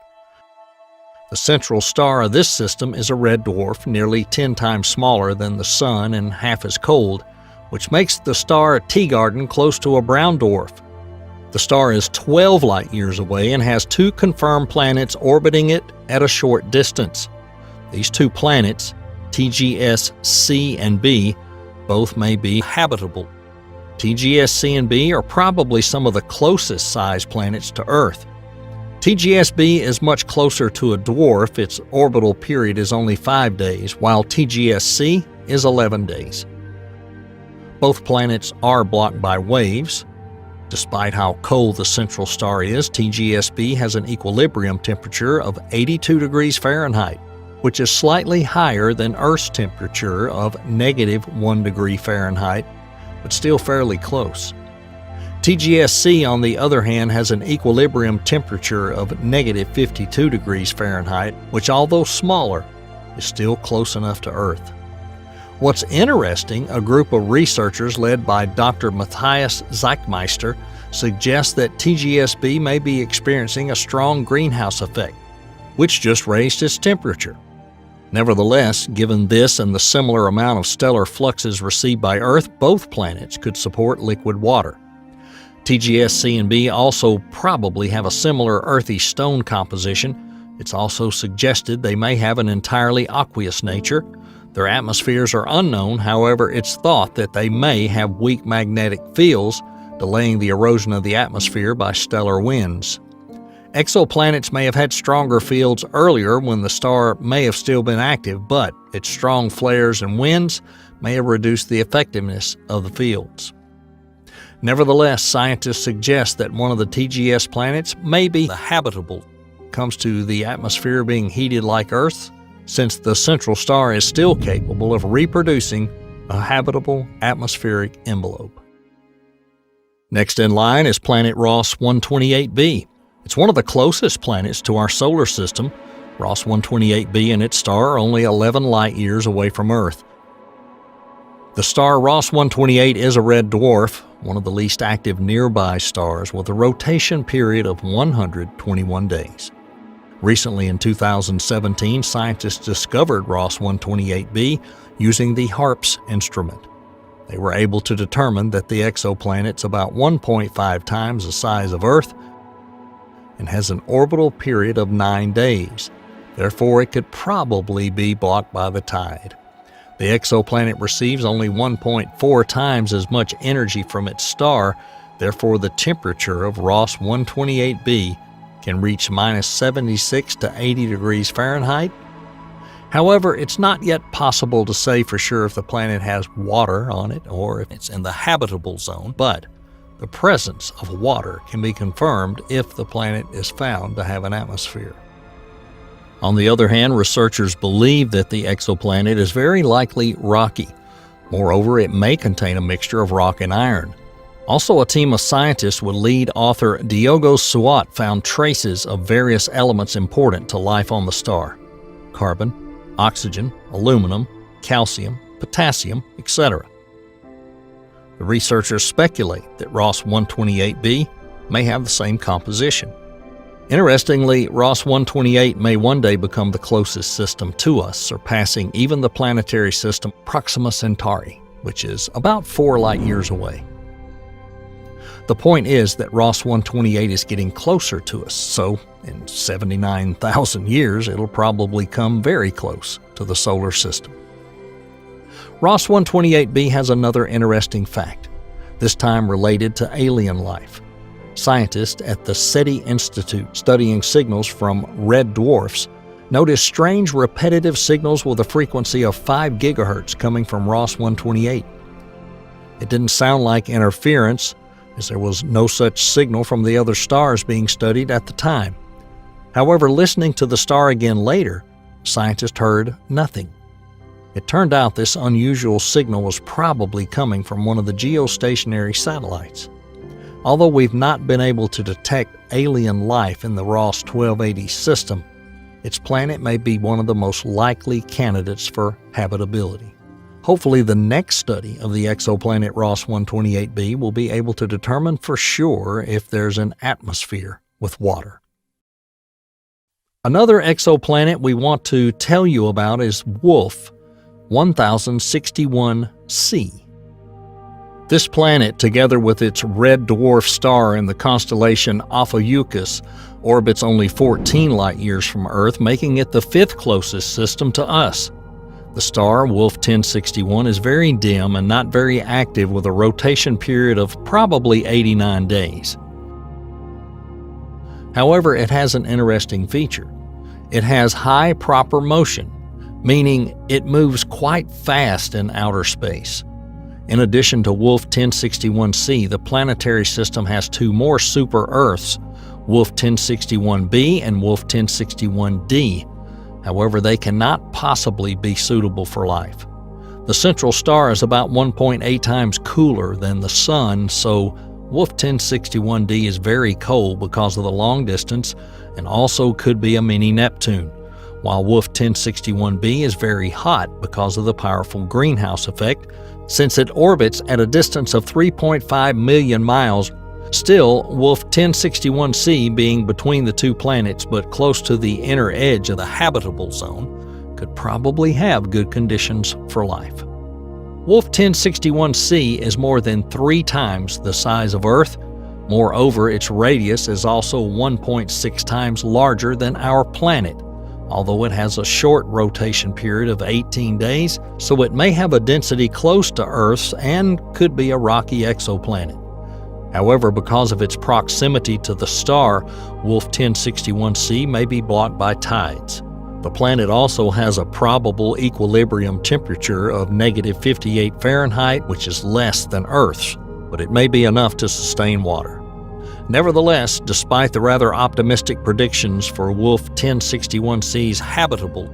The central star of this system is a red dwarf nearly 10 times smaller than the Sun and half as cold, which makes the star Teegarden close to a brown dwarf. The star is 12 light-years away and has 2 confirmed planets orbiting it at a short distance. These 2 planets, TGS-C and B, both may be habitable. TGS-C and B are probably some of the closest sized planets to Earth. TGS-B is much closer to a dwarf. Its orbital period is only 5 days, while TGS-C is 11 days. Both planets are blocked by waves. Despite how cold the central star is, TGS-B has an equilibrium temperature of 82 degrees Fahrenheit, which is slightly higher than Earth's temperature of -1 degree Fahrenheit, but still fairly close. TGS-C, on the other hand, has an equilibrium temperature of -52 degrees Fahrenheit, which, although smaller, is still close enough to Earth. What's interesting, a group of researchers led by Dr. Matthias Zeichmeister suggests that TGS-B may be experiencing a strong greenhouse effect, which just raised its temperature. Nevertheless, given this and the similar amount of stellar fluxes received by Earth, both planets could support liquid water. TGS-C and B also probably have a similar earthy stone composition. It's also suggested they may have an entirely aqueous nature. Their atmospheres are unknown, however, it's thought that they may have weak magnetic fields, delaying the erosion of the atmosphere by stellar winds. Exoplanets may have had stronger fields earlier when the star may have still been active, but its strong flares and winds may have reduced the effectiveness of the fields. Nevertheless, scientists suggest that one of the TGS planets may be habitable. Comes to the atmosphere being heated like Earth, since the central star is still capable of reproducing a habitable atmospheric envelope. Next in line is planet Ross 128b. It's one of the closest planets to our solar system. Ross 128b and its star are only 11 light years away from Earth. The star Ross 128 is a red dwarf, one of the least active nearby stars, with a rotation period of 121 days. Recently, in 2017, scientists discovered Ross 128b using the HARPS instrument. They were able to determine that the exoplanet's about 1.5 times the size of Earth and has an orbital period of 9 days. Therefore, it could probably be blocked by the tide. The exoplanet receives only 1.4 times as much energy from its star. Therefore, the temperature of Ross 128b can reach -76 to 80 degrees Fahrenheit. However, it's not yet possible to say for sure if the planet has water on it or if it's in the habitable zone, but the presence of water can be confirmed if the planet is found to have an atmosphere. On the other hand, researchers believe that the exoplanet is very likely rocky. Moreover, it may contain a mixture of rock and iron. Also, a team of scientists with lead author Diogo Suat found traces of various elements important to life on the star: carbon, oxygen, aluminum, calcium, potassium, etc. The researchers speculate that Ross 128b may have the same composition. Interestingly, Ross 128 may one day become the closest system to us, surpassing even the planetary system Proxima Centauri, which is about 4 light years away. The point is that Ross 128 is getting closer to us, so in 79,000 years it'll probably come very close to the solar system. Ross 128b has another interesting fact, this time related to alien life. Scientists at the SETI Institute studying signals from red dwarfs noticed strange repetitive signals with a frequency of 5 gigahertz coming from Ross 128. It didn't sound like interference, as there was no such signal from the other stars being studied at the time. However, listening to the star again later, scientists heard nothing. It turned out this unusual signal was probably coming from one of the geostationary satellites. Although we've not been able to detect alien life in the Ross 1280 system, its planet may be one of the most likely candidates for habitability. Hopefully, the next study of the exoplanet Ross 128b will be able to determine for sure if there's an atmosphere with water. Another exoplanet we want to tell you about is Wolf 1061c. This planet, together with its red dwarf star in the constellation Ophiuchus, orbits only 14 light years from Earth, making it the 5th closest system to us. The star, Wolf 1061, is very dim and not very active, with a rotation period of probably 89 days. However, it has an interesting feature. It has high proper motion, meaning it moves quite fast in outer space. In addition to Wolf 1061c, the planetary system has two more super-Earths, Wolf 1061b and Wolf 1061d. However, they cannot possibly be suitable for life. The central star is about 1.8 times cooler than the Sun, so Wolf 1061d is very cold because of the long distance and also could be a mini Neptune, while Wolf 1061b is very hot because of the powerful greenhouse effect, since it orbits at a distance of 3.5 million miles. Still, Wolf 1061c, being between the two planets but close to the inner edge of the habitable zone, could probably have good conditions for life. Wolf 1061c is more than 3 times the size of Earth. Moreover, its radius is also 1.6 times larger than our planet, although it has a short rotation period of 18 days, so it may have a density close to Earth's and could be a rocky exoplanet. However, because of its proximity to the star, Wolf 1061c may be blocked by tides. The planet also has a probable equilibrium temperature of -58 Fahrenheit, which is less than Earth's, but it may be enough to sustain water. Nevertheless, despite the rather optimistic predictions for Wolf 1061c's habitable,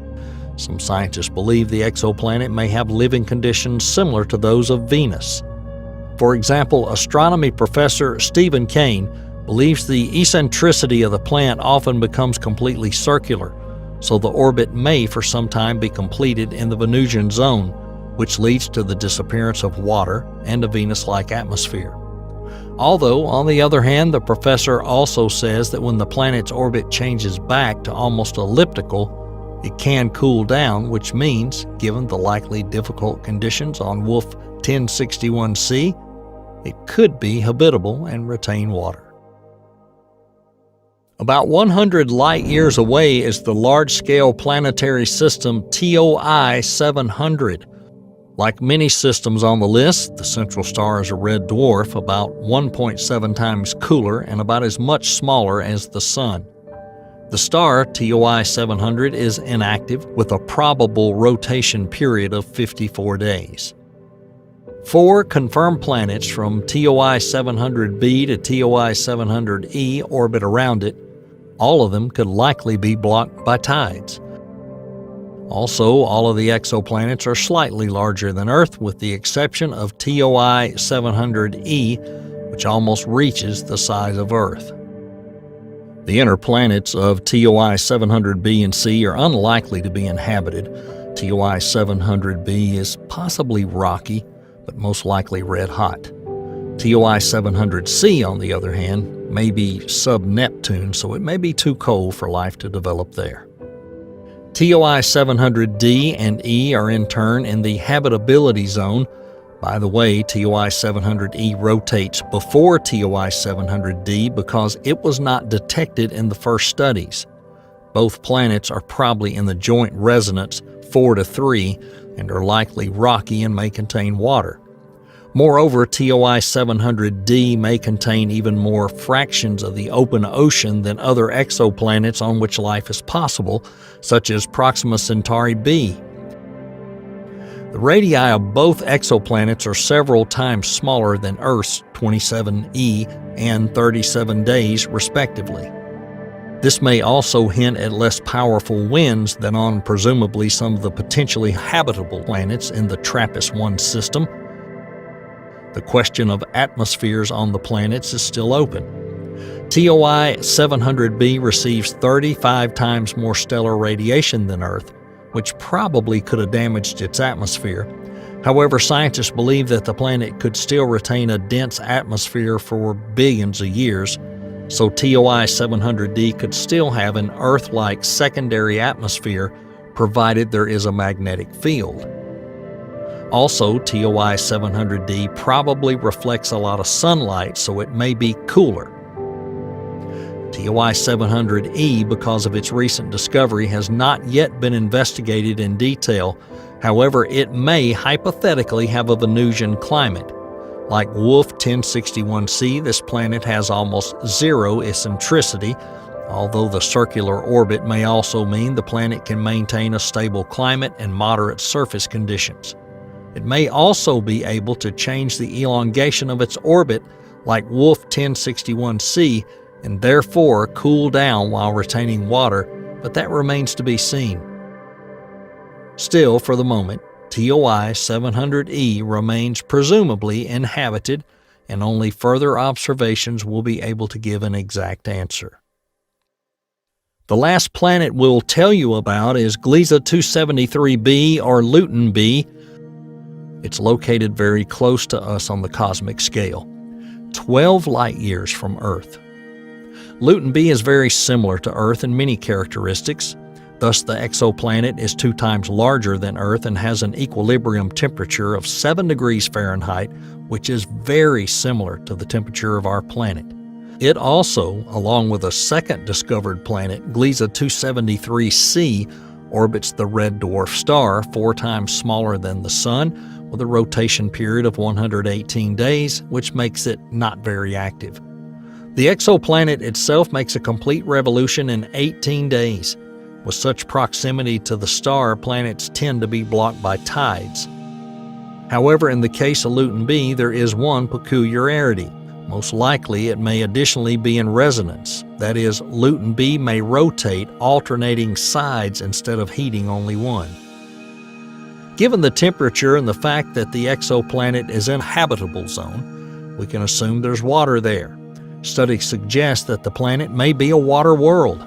some scientists believe the exoplanet may have living conditions similar to those of Venus. For example, astronomy professor Stephen Kane believes the eccentricity of the planet often becomes completely circular, so the orbit may for some time be completed in the Venusian zone, which leads to the disappearance of water and a Venus-like atmosphere. Although, on the other hand, the professor also says that when the planet's orbit changes back to almost elliptical, it can cool down, which means, given the likely difficult conditions on Wolf 1061c, it could be habitable and retain water. About 100 light-years away is the large-scale planetary system TOI 700. Like many systems on the list, the central star is a red dwarf, about 1.7 times cooler and about as much smaller as the Sun. The star, TOI 700, is inactive with a probable rotation period of 54 days. 4 confirmed planets from TOI 700b to TOI 700e orbit around it. All of them could likely be blocked by tides. Also, all of the exoplanets are slightly larger than Earth, with the exception of TOI 700e, which almost reaches the size of Earth. The inner planets of TOI 700b and c are unlikely to be inhabited. TOI 700b is possibly rocky, but most likely red-hot. TOI 700c, on the other hand, may be sub-Neptune, so it may be too cold for life to develop there. TOI 700d and e are in turn in the habitability zone. By the way, TOI 700e rotates before TOI 700d because it was not detected in the first studies. Both planets are probably in the joint resonance 4-3 and are likely rocky and may contain water. Moreover, TOI 700d may contain even more fractions of the open ocean than other exoplanets on which life is possible, such as Proxima Centauri b. The radii of both exoplanets are several times smaller than Earth's 27e and 37 days, respectively. This may also hint at less powerful winds than on presumably some of the potentially habitable planets in the TRAPPIST-1 system. The question of atmospheres on the planets is still open. TOI 700b receives 35 times more stellar radiation than Earth, which probably could have damaged its atmosphere. However, scientists believe that the planet could still retain a dense atmosphere for billions of years, so TOI 700d could still have an Earth-like secondary atmosphere provided there is a magnetic field. Also, TOI 700d probably reflects a lot of sunlight, so it may be cooler. TOI 700e, because of its recent discovery, has not yet been investigated in detail. However, it may hypothetically have a Venusian climate. Like Wolf 1061c, this planet has almost zero eccentricity, although the circular orbit may also mean the planet can maintain a stable climate and moderate surface conditions. It may also be able to change the elongation of its orbit like Wolf 1061c and therefore cool down while retaining water, but that remains to be seen. Still, for the moment, TOI 700e remains presumably inhabited, and only further observations will be able to give an exact answer. The last planet we'll tell you about is Gliese 273b or Luton b. It's located very close to us on the cosmic scale, 12 light years from Earth. Luton b is very similar to Earth in many characteristics. Thus, the exoplanet is 2 times larger than Earth and has an equilibrium temperature of 7 degrees Fahrenheit, which is very similar to the temperature of our planet. It also, along with a second discovered planet, Gliese 273c, orbits the red dwarf star, 4 times smaller than the Sun, with a rotation period of 118 days, which makes it not very active. The exoplanet itself makes a complete revolution in 18 days. With such proximity to the star, planets tend to be blocked by tides. However, in the case of Luton b, there is one peculiarity. Most likely, it may additionally be in resonance. That is, Luton b may rotate, alternating sides instead of heating only one. Given the temperature and the fact that the exoplanet is in a habitable zone, we can assume there's water there. Studies suggest that the planet may be a water world.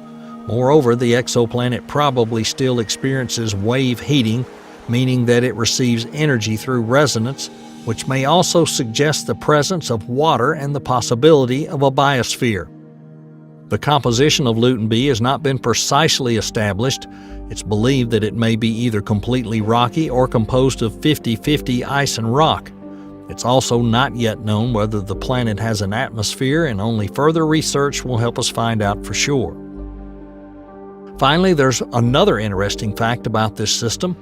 Moreover, the exoplanet probably still experiences wave heating, meaning that it receives energy through resonance, which may also suggest the presence of water and the possibility of a biosphere. The composition of Luton b has not been precisely established. It's believed that it may be either completely rocky or composed of 50-50 ice and rock. It's also not yet known whether the planet has an atmosphere, and only further research will help us find out for sure. Finally, there's another interesting fact about this system.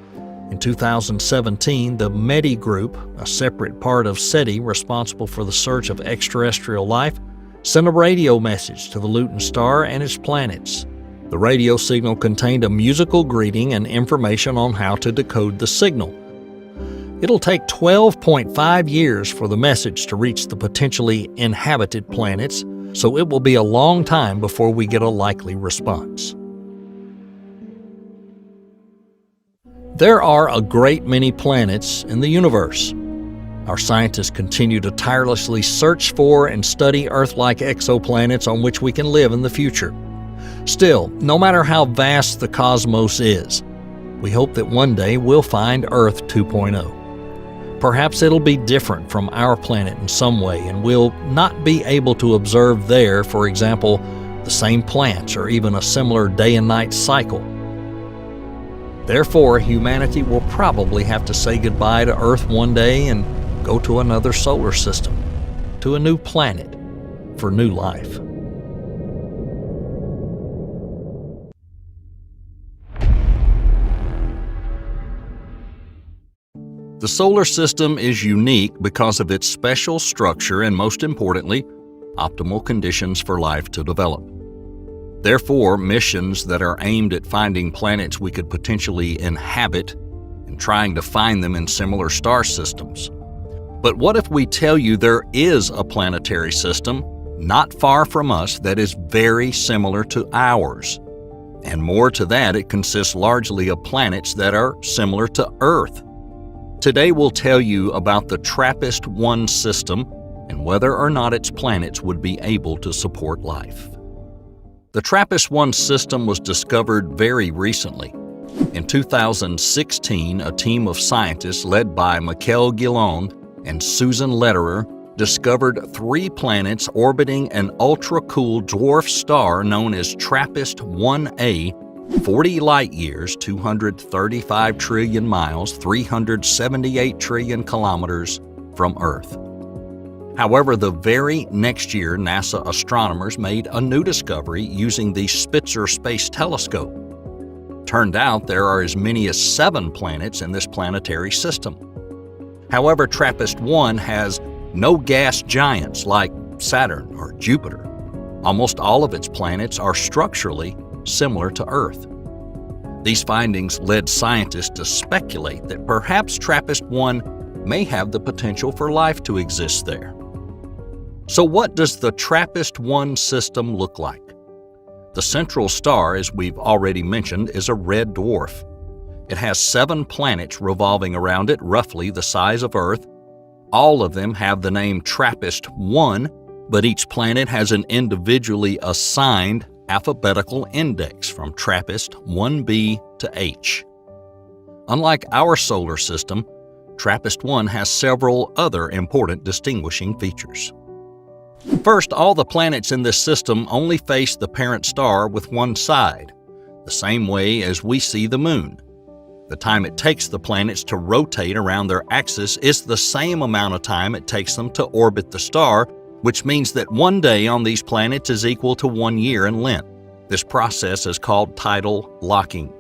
In 2017, the METI Group, a separate part of SETI responsible for the search of extraterrestrial life, sent a radio message to the Luton star and its planets. The radio signal contained a musical greeting and information on how to decode the signal. It'll take 12.5 years for the message to reach the potentially inhabited planets, so it will be a long time before we get a likely response. There are a great many planets in the universe. Our scientists continue to tirelessly search for and study Earth-like exoplanets on which we can live in the future. Still, no matter how vast the cosmos is, we hope that one day we'll find Earth 2.0. Perhaps it'll be different from our planet in some way, and we'll not be able to observe there, for example, the same plants or even a similar day and night cycle. Therefore, humanity will probably have to say goodbye to Earth one day and go to another solar system, to a new planet, for new life. The solar system is unique because of its special structure and, most importantly, optimal conditions for life to develop. Therefore, missions that are aimed at finding planets we could potentially inhabit and trying to find them in similar star systems. But what if we tell you there is a planetary system not far from us that is very similar to ours? And more to that, it consists largely of planets that are similar to Earth. Today we'll tell you about the TRAPPIST-1 system and whether or not its planets would be able to support life. The TRAPPIST-1 system was discovered very recently. In 2016, a team of scientists led by Michael Guillaume and Susan Lederer discovered 3 planets orbiting an ultra-cool dwarf star known as TRAPPIST-1a, 40 light years, 235 trillion miles, 378 trillion kilometers from Earth. However, the very next year, NASA astronomers made a new discovery using the Spitzer Space Telescope. Turned out there are as many as 7 planets in this planetary system. However, TRAPPIST-1 has no gas giants like Saturn or Jupiter. Almost all of its planets are structurally similar to Earth. These findings led scientists to speculate that perhaps TRAPPIST-1 may have the potential for life to exist there. So what does the TRAPPIST-1 system look like? The central star, as we've already mentioned, is a red dwarf. It has 7 planets revolving around it, roughly the size of Earth. All of them have the name TRAPPIST-1, but each planet has an individually assigned alphabetical index from TRAPPIST-1b to H. Unlike our solar system, TRAPPIST-1 has several other important distinguishing features. First, all the planets in this system only face the parent star with one side, the same way as we see the Moon. The time it takes the planets to rotate around their axis is the same amount of time it takes them to orbit the star, which means that one day on these planets is equal to 1 year in length. This process is called tidal locking.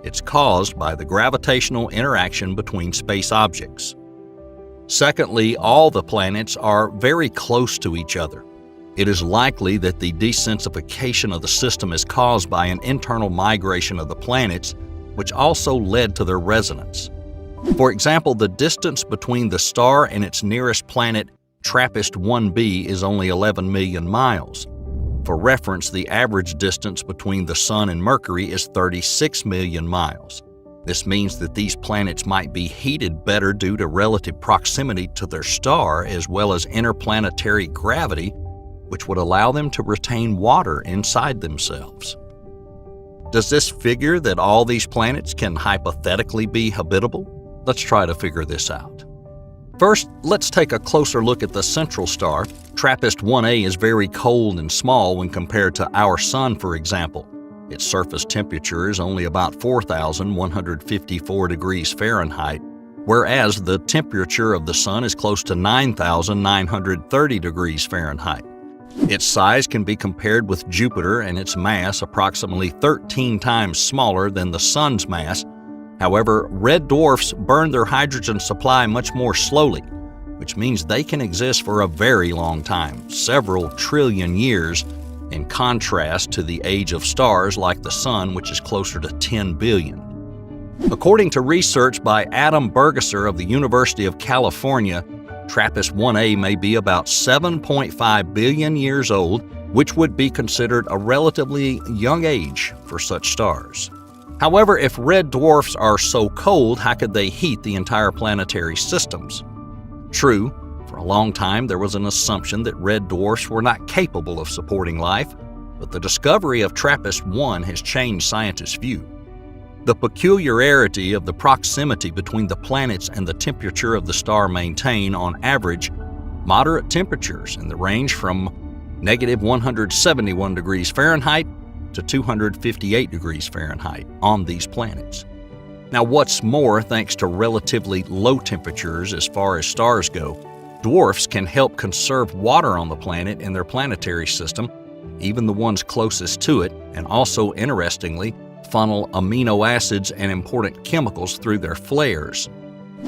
It's caused by the gravitational interaction between space objects. Secondly, all the planets are very close to each other. It is likely that the desensification of the system is caused by an internal migration of the planets, which also led to their resonance. For example, the distance between the star and its nearest planet, TRAPPIST-1b, is only 11 million miles. For reference, the average distance between the Sun and Mercury is 36 million miles. This means that these planets might be heated better due to relative proximity to their star as well as interplanetary gravity, which would allow them to retain water inside themselves. Does this figure that all these planets can hypothetically be habitable? Let's try to figure this out. First, let's take a closer look at the central star. TRAPPIST-1a is very cold and small when compared to our Sun, for example. Its surface temperature is only about 4,154 degrees Fahrenheit, whereas the temperature of the Sun is close to 9,930 degrees Fahrenheit. Its size can be compared with Jupiter and its mass approximately 13 times smaller than the Sun's mass. However, red dwarfs burn their hydrogen supply much more slowly, which means they can exist for a very long time, several trillion years, in contrast to the age of stars like the Sun, which is closer to 10 billion. According to research by Adam Burgesser of the University of California, TRAPPIST-1a may be about 7.5 billion years old, which would be considered a relatively young age for such stars. However, if red dwarfs are so cold, how could they heat the entire planetary systems? True, for a long time there was an assumption that red dwarfs were not capable of supporting life, but the discovery of TRAPPIST-1 has changed scientists' view. The peculiarity of the proximity between the planets and the temperature of the star maintain, on average, moderate temperatures in the range from -171 degrees Fahrenheit to 258 degrees Fahrenheit on these planets. Now, what's more, thanks to relatively low temperatures as far as stars go, dwarfs can help conserve water on the planet in their planetary system, even the ones closest to it, and also, interestingly, funnel amino acids and important chemicals through their flares.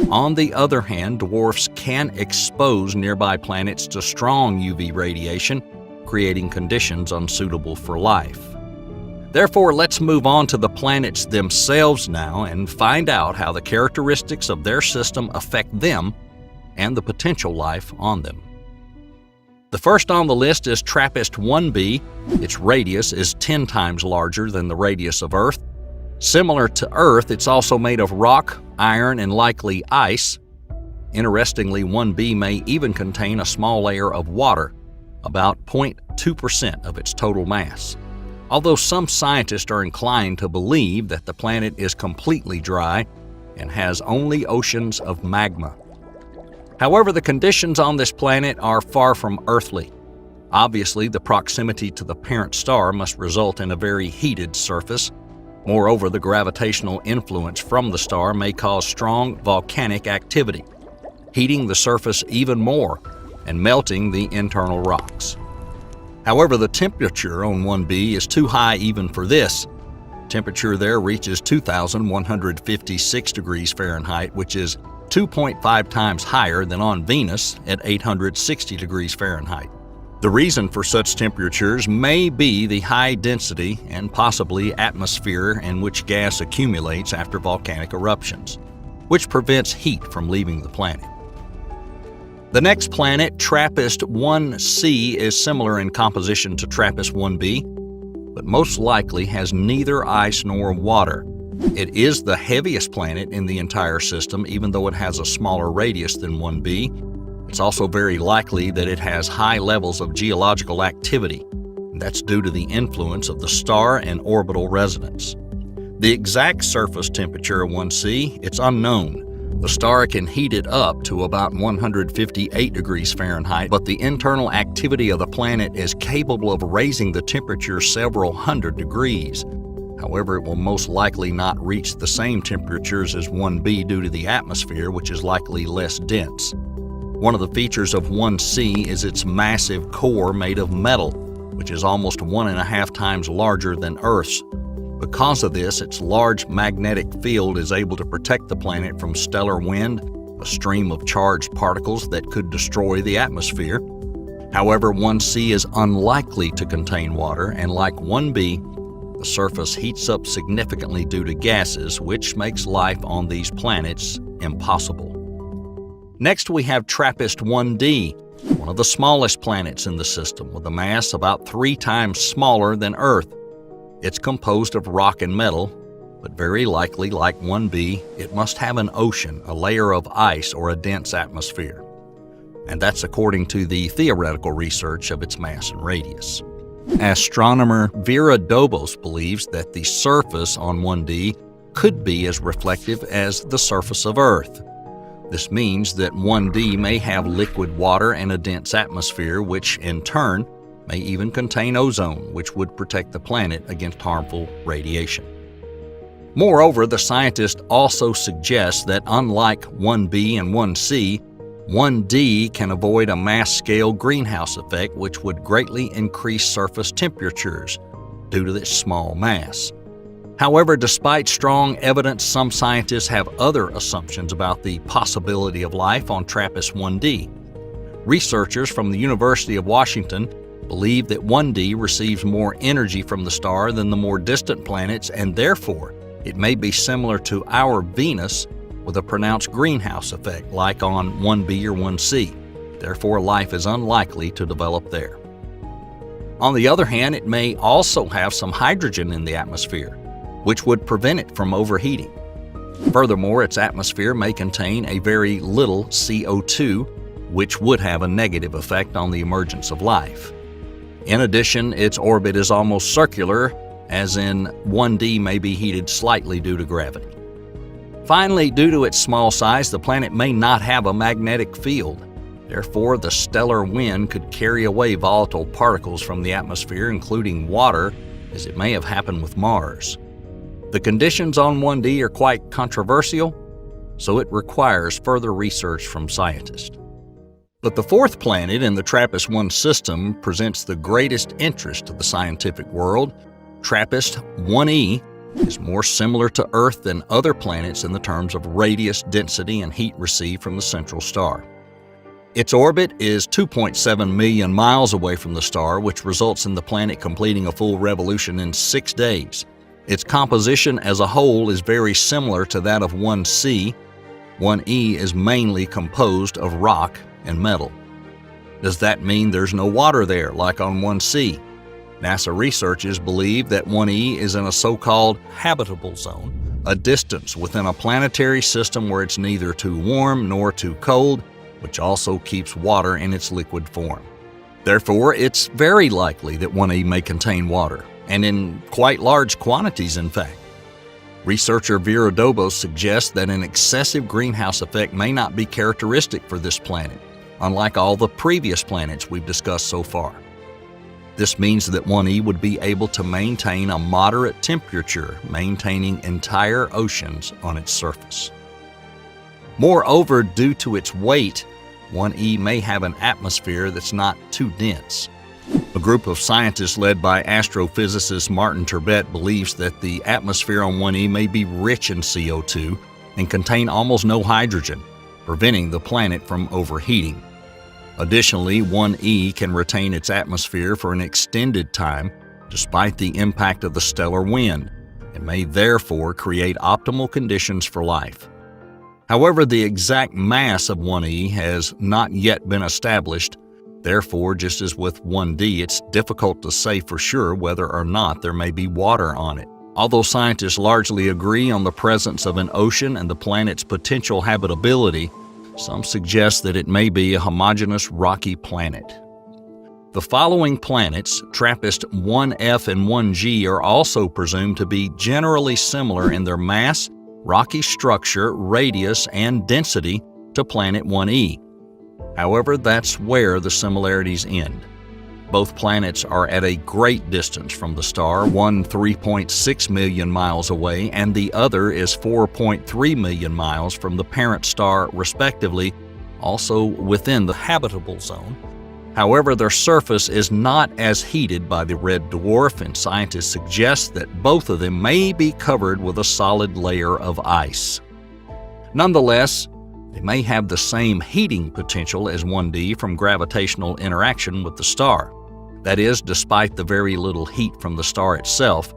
On the other hand, dwarfs can expose nearby planets to strong UV radiation, creating conditions unsuitable for life. Therefore, let's move on to the planets themselves now and find out how the characteristics of their system affect them and the potential life on them. The first on the list is TRAPPIST-1b. Its radius is 10 times larger than the radius of Earth. Similar to Earth, it's also made of rock, iron, and likely ice. Interestingly, 1b may even contain a small layer of water, about 0.2% of its total mass. Although some scientists are inclined to believe that the planet is completely dry and has only oceans of magma. However, the conditions on this planet are far from earthly. Obviously, the proximity to the parent star must result in a very heated surface. Moreover, the gravitational influence from the star may cause strong volcanic activity, heating the surface even more and melting the internal rocks. However, the temperature on 1b is too high even for this. Temperature there reaches 2,156 degrees Fahrenheit, which is 2.5 times higher than on Venus at 860 degrees Fahrenheit. The reason for such temperatures may be the high density and possibly atmosphere in which gas accumulates after volcanic eruptions, which prevents heat from leaving the planet. The next planet, TRAPPIST-1c, is similar in composition to TRAPPIST-1b, but most likely has neither ice nor water. It is the heaviest planet in the entire system, even though it has a smaller radius than 1b. It's also very likely that it has high levels of geological activity. That's due to the influence of the star and orbital resonance. The exact surface temperature of 1c, it's unknown. The star can heat it up to about 158 degrees Fahrenheit, but the internal activity of the planet is capable of raising the temperature several hundred degrees. However, it will most likely not reach the same temperatures as 1b due to the atmosphere, which is likely less dense. One of the features of 1c is its massive core made of metal, which is almost 1.5 times larger than Earth's. Because of this, its large magnetic field is able to protect the planet from stellar wind, a stream of charged particles that could destroy the atmosphere. However, 1c is unlikely to contain water, and like 1b, the surface heats up significantly due to gases, which makes life on these planets impossible. Next, we have TRAPPIST-1d, one of the smallest planets in the system, with a mass about 3 times smaller than Earth. It's composed of rock and metal, but very likely, like 1b, it must have an ocean, a layer of ice, or a dense atmosphere. And that's according to the theoretical research of its mass and radius. Astronomer Vera Dobos believes that the surface on 1d could be as reflective as the surface of Earth. This means that 1d may have liquid water and a dense atmosphere, which in turn may even contain ozone, which would protect the planet against harmful radiation. Moreover, the scientist also suggests that unlike 1b and 1c, 1d can avoid a mass-scale greenhouse effect, which would greatly increase surface temperatures due to its small mass. However, despite strong evidence, some scientists have other assumptions about the possibility of life on TRAPPIST-1d. Researchers from the University of Washington believe that 1d receives more energy from the star than the more distant planets, and therefore it may be similar to our Venus with a pronounced greenhouse effect like on 1b or 1c. Therefore, life is unlikely to develop there. On the other hand, it may also have some hydrogen in the atmosphere, which would prevent it from overheating. Furthermore, its atmosphere may contain a very little CO2, which would have a negative effect on the emergence of life. In addition, its orbit is almost circular, as in 1d may be heated slightly due to gravity. Finally, due to its small size, the planet may not have a magnetic field. Therefore, the stellar wind could carry away volatile particles from the atmosphere, including water, as it may have happened with Mars. The conditions on 1d are quite controversial, so it requires further research from scientists. But the fourth planet in the TRAPPIST-1 system presents the greatest interest to the scientific world. TRAPPIST-1e is more similar to Earth than other planets in the terms of radius, density, and heat received from the central star. Its orbit is 2.7 million miles away from the star, which results in the planet completing a full revolution in 6 days. Its composition as a whole is very similar to that of 1c. 1e is mainly composed of rock and metal. Does that mean there's no water there, like on 1c? NASA researchers believe that 1e is in a so-called habitable zone, a distance within a planetary system where it's neither too warm nor too cold, which also keeps water in its liquid form. Therefore, it's very likely that 1e may contain water, and in quite large quantities, in fact. Researcher Vera Dobos suggests that an excessive greenhouse effect may not be characteristic for this planet, unlike all the previous planets we've discussed so far. This means that 1e would be able to maintain a moderate temperature, maintaining entire oceans on its surface. Moreover, due to its weight, 1e may have an atmosphere that's not too dense. A group of scientists led by astrophysicist Martin Turbet believes that the atmosphere on 1e may be rich in CO2 and contain almost no hydrogen, preventing the planet from overheating. Additionally, 1E can retain its atmosphere for an extended time despite the impact of the stellar wind, and may therefore create optimal conditions for life. However, the exact mass of 1E has not yet been established. Therefore, just as with 1D, it's difficult to say for sure whether or not there may be water on it. Although scientists largely agree on the presence of an ocean and the planet's potential habitability, some suggest that it may be a homogeneous rocky planet. The following planets, TRAPPIST-1F and 1G, are also presumed to be generally similar in their mass, rocky structure, radius, and density to planet 1E. However, that's where the similarities end. Both planets are at a great distance from the star, one 3.6 million miles away, and the other is 4.3 million miles from the parent star, respectively, also within the habitable zone. However, their surface is not as heated by the red dwarf, and scientists suggest that both of them may be covered with a solid layer of ice. Nonetheless, they may have the same heating potential as 1D from gravitational interaction with the star. That is, despite the very little heat from the star itself,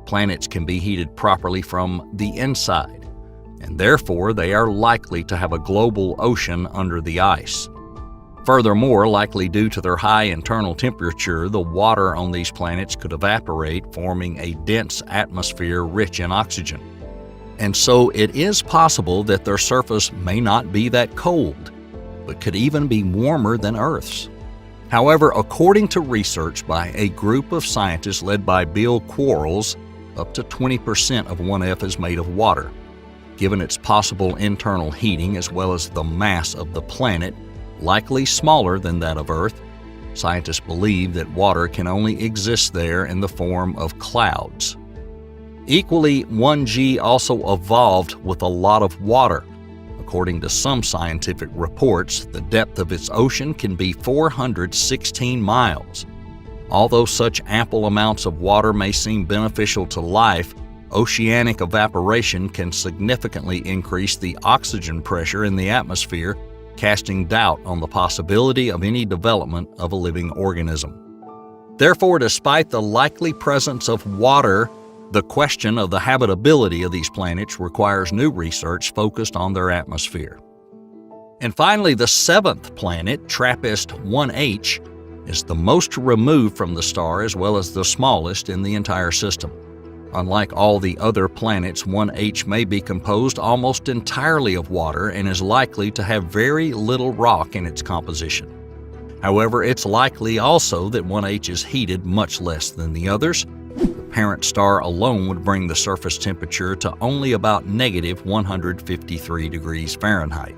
planets can be heated properly from the inside, and therefore they are likely to have a global ocean under the ice. Furthermore, likely due to their high internal temperature, the water on these planets could evaporate, forming a dense atmosphere rich in oxygen. And so it is possible that their surface may not be that cold, but could even be warmer than Earth's. However, according to research by a group of scientists led by Bill Quarles, up to 20% of 1F is made of water. Given its possible internal heating as well as the mass of the planet, likely smaller than that of Earth, scientists believe that water can only exist there in the form of clouds. Equally, 1G also evolved with a lot of water. According to some scientific reports, the depth of its ocean can be 416 miles. Although such ample amounts of water may seem beneficial to life, oceanic evaporation can significantly increase the oxygen pressure in the atmosphere, casting doubt on the possibility of any development of a living organism. Therefore, despite the likely presence of water, the question of the habitability of these planets requires new research focused on their atmosphere. And finally, the seventh planet, TRAPPIST-1H, is the most removed from the star as well as the smallest in the entire system. Unlike all the other planets, 1H may be composed almost entirely of water and is likely to have very little rock in its composition. However, it's likely also that 1H is heated much less than the others. The parent star alone would bring the surface temperature to only about negative 153 degrees Fahrenheit.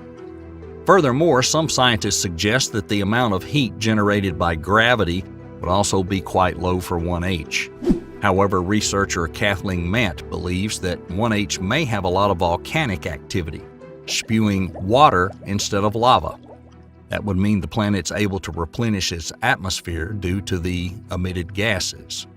Furthermore, some scientists suggest that the amount of heat generated by gravity would also be quite low for 1H. However, researcher Kathleen Mant believes that 1H may have a lot of volcanic activity, spewing water instead of lava. That would mean the planet's able to replenish its atmosphere due to the emitted gases.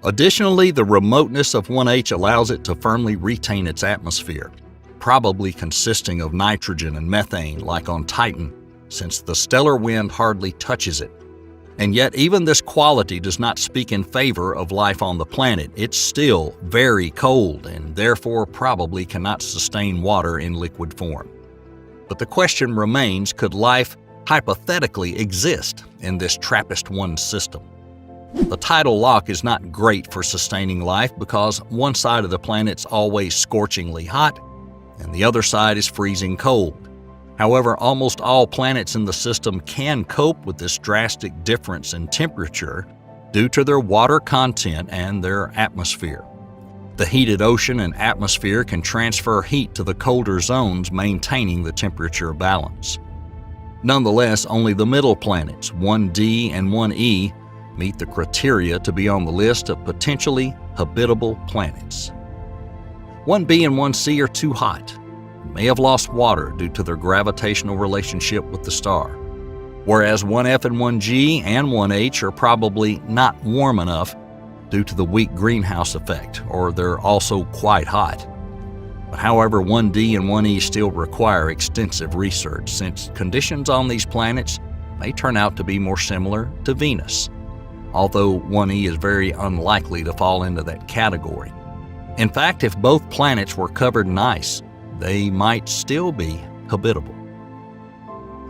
Additionally, the remoteness of 1H allows it to firmly retain its atmosphere, probably consisting of nitrogen and methane like on Titan, since the stellar wind hardly touches it. And yet, even this quality does not speak in favor of life on the planet. It's still very cold and therefore probably cannot sustain water in liquid form. But the question remains, could life hypothetically exist in this TRAPPIST-1 system? The tidal lock is not great for sustaining life because one side of the planet's always scorchingly hot and the other side is freezing cold. However, almost all planets in the system can cope with this drastic difference in temperature due to their water content and their atmosphere. The heated ocean and atmosphere can transfer heat to the colder zones, maintaining the temperature balance. Nonetheless, only the middle planets, 1D and 1E, meet the criteria to be on the list of potentially habitable planets. 1B and 1C are too hot, may have lost water due to their gravitational relationship with the star, whereas 1F and 1G and 1H are probably not warm enough due to the weak greenhouse effect, or they're also quite hot. But however, 1D and 1E still require extensive research since conditions on these planets may turn out to be more similar to Venus, although 1E is very unlikely to fall into that category. In fact, if both planets were covered in ice, they might still be habitable.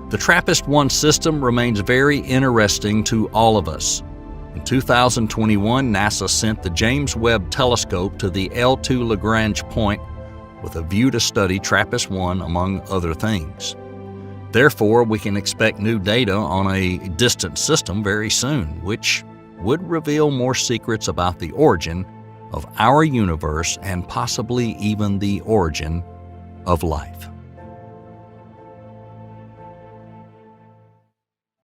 The TRAPPIST-1 system remains very interesting to all of us. In 2021, NASA sent the James Webb Telescope to the L2 Lagrange point with a view to study TRAPPIST-1 among other things. Therefore, we can expect new data on a distant system very soon, which would reveal more secrets about the origin of our universe and possibly even the origin of life.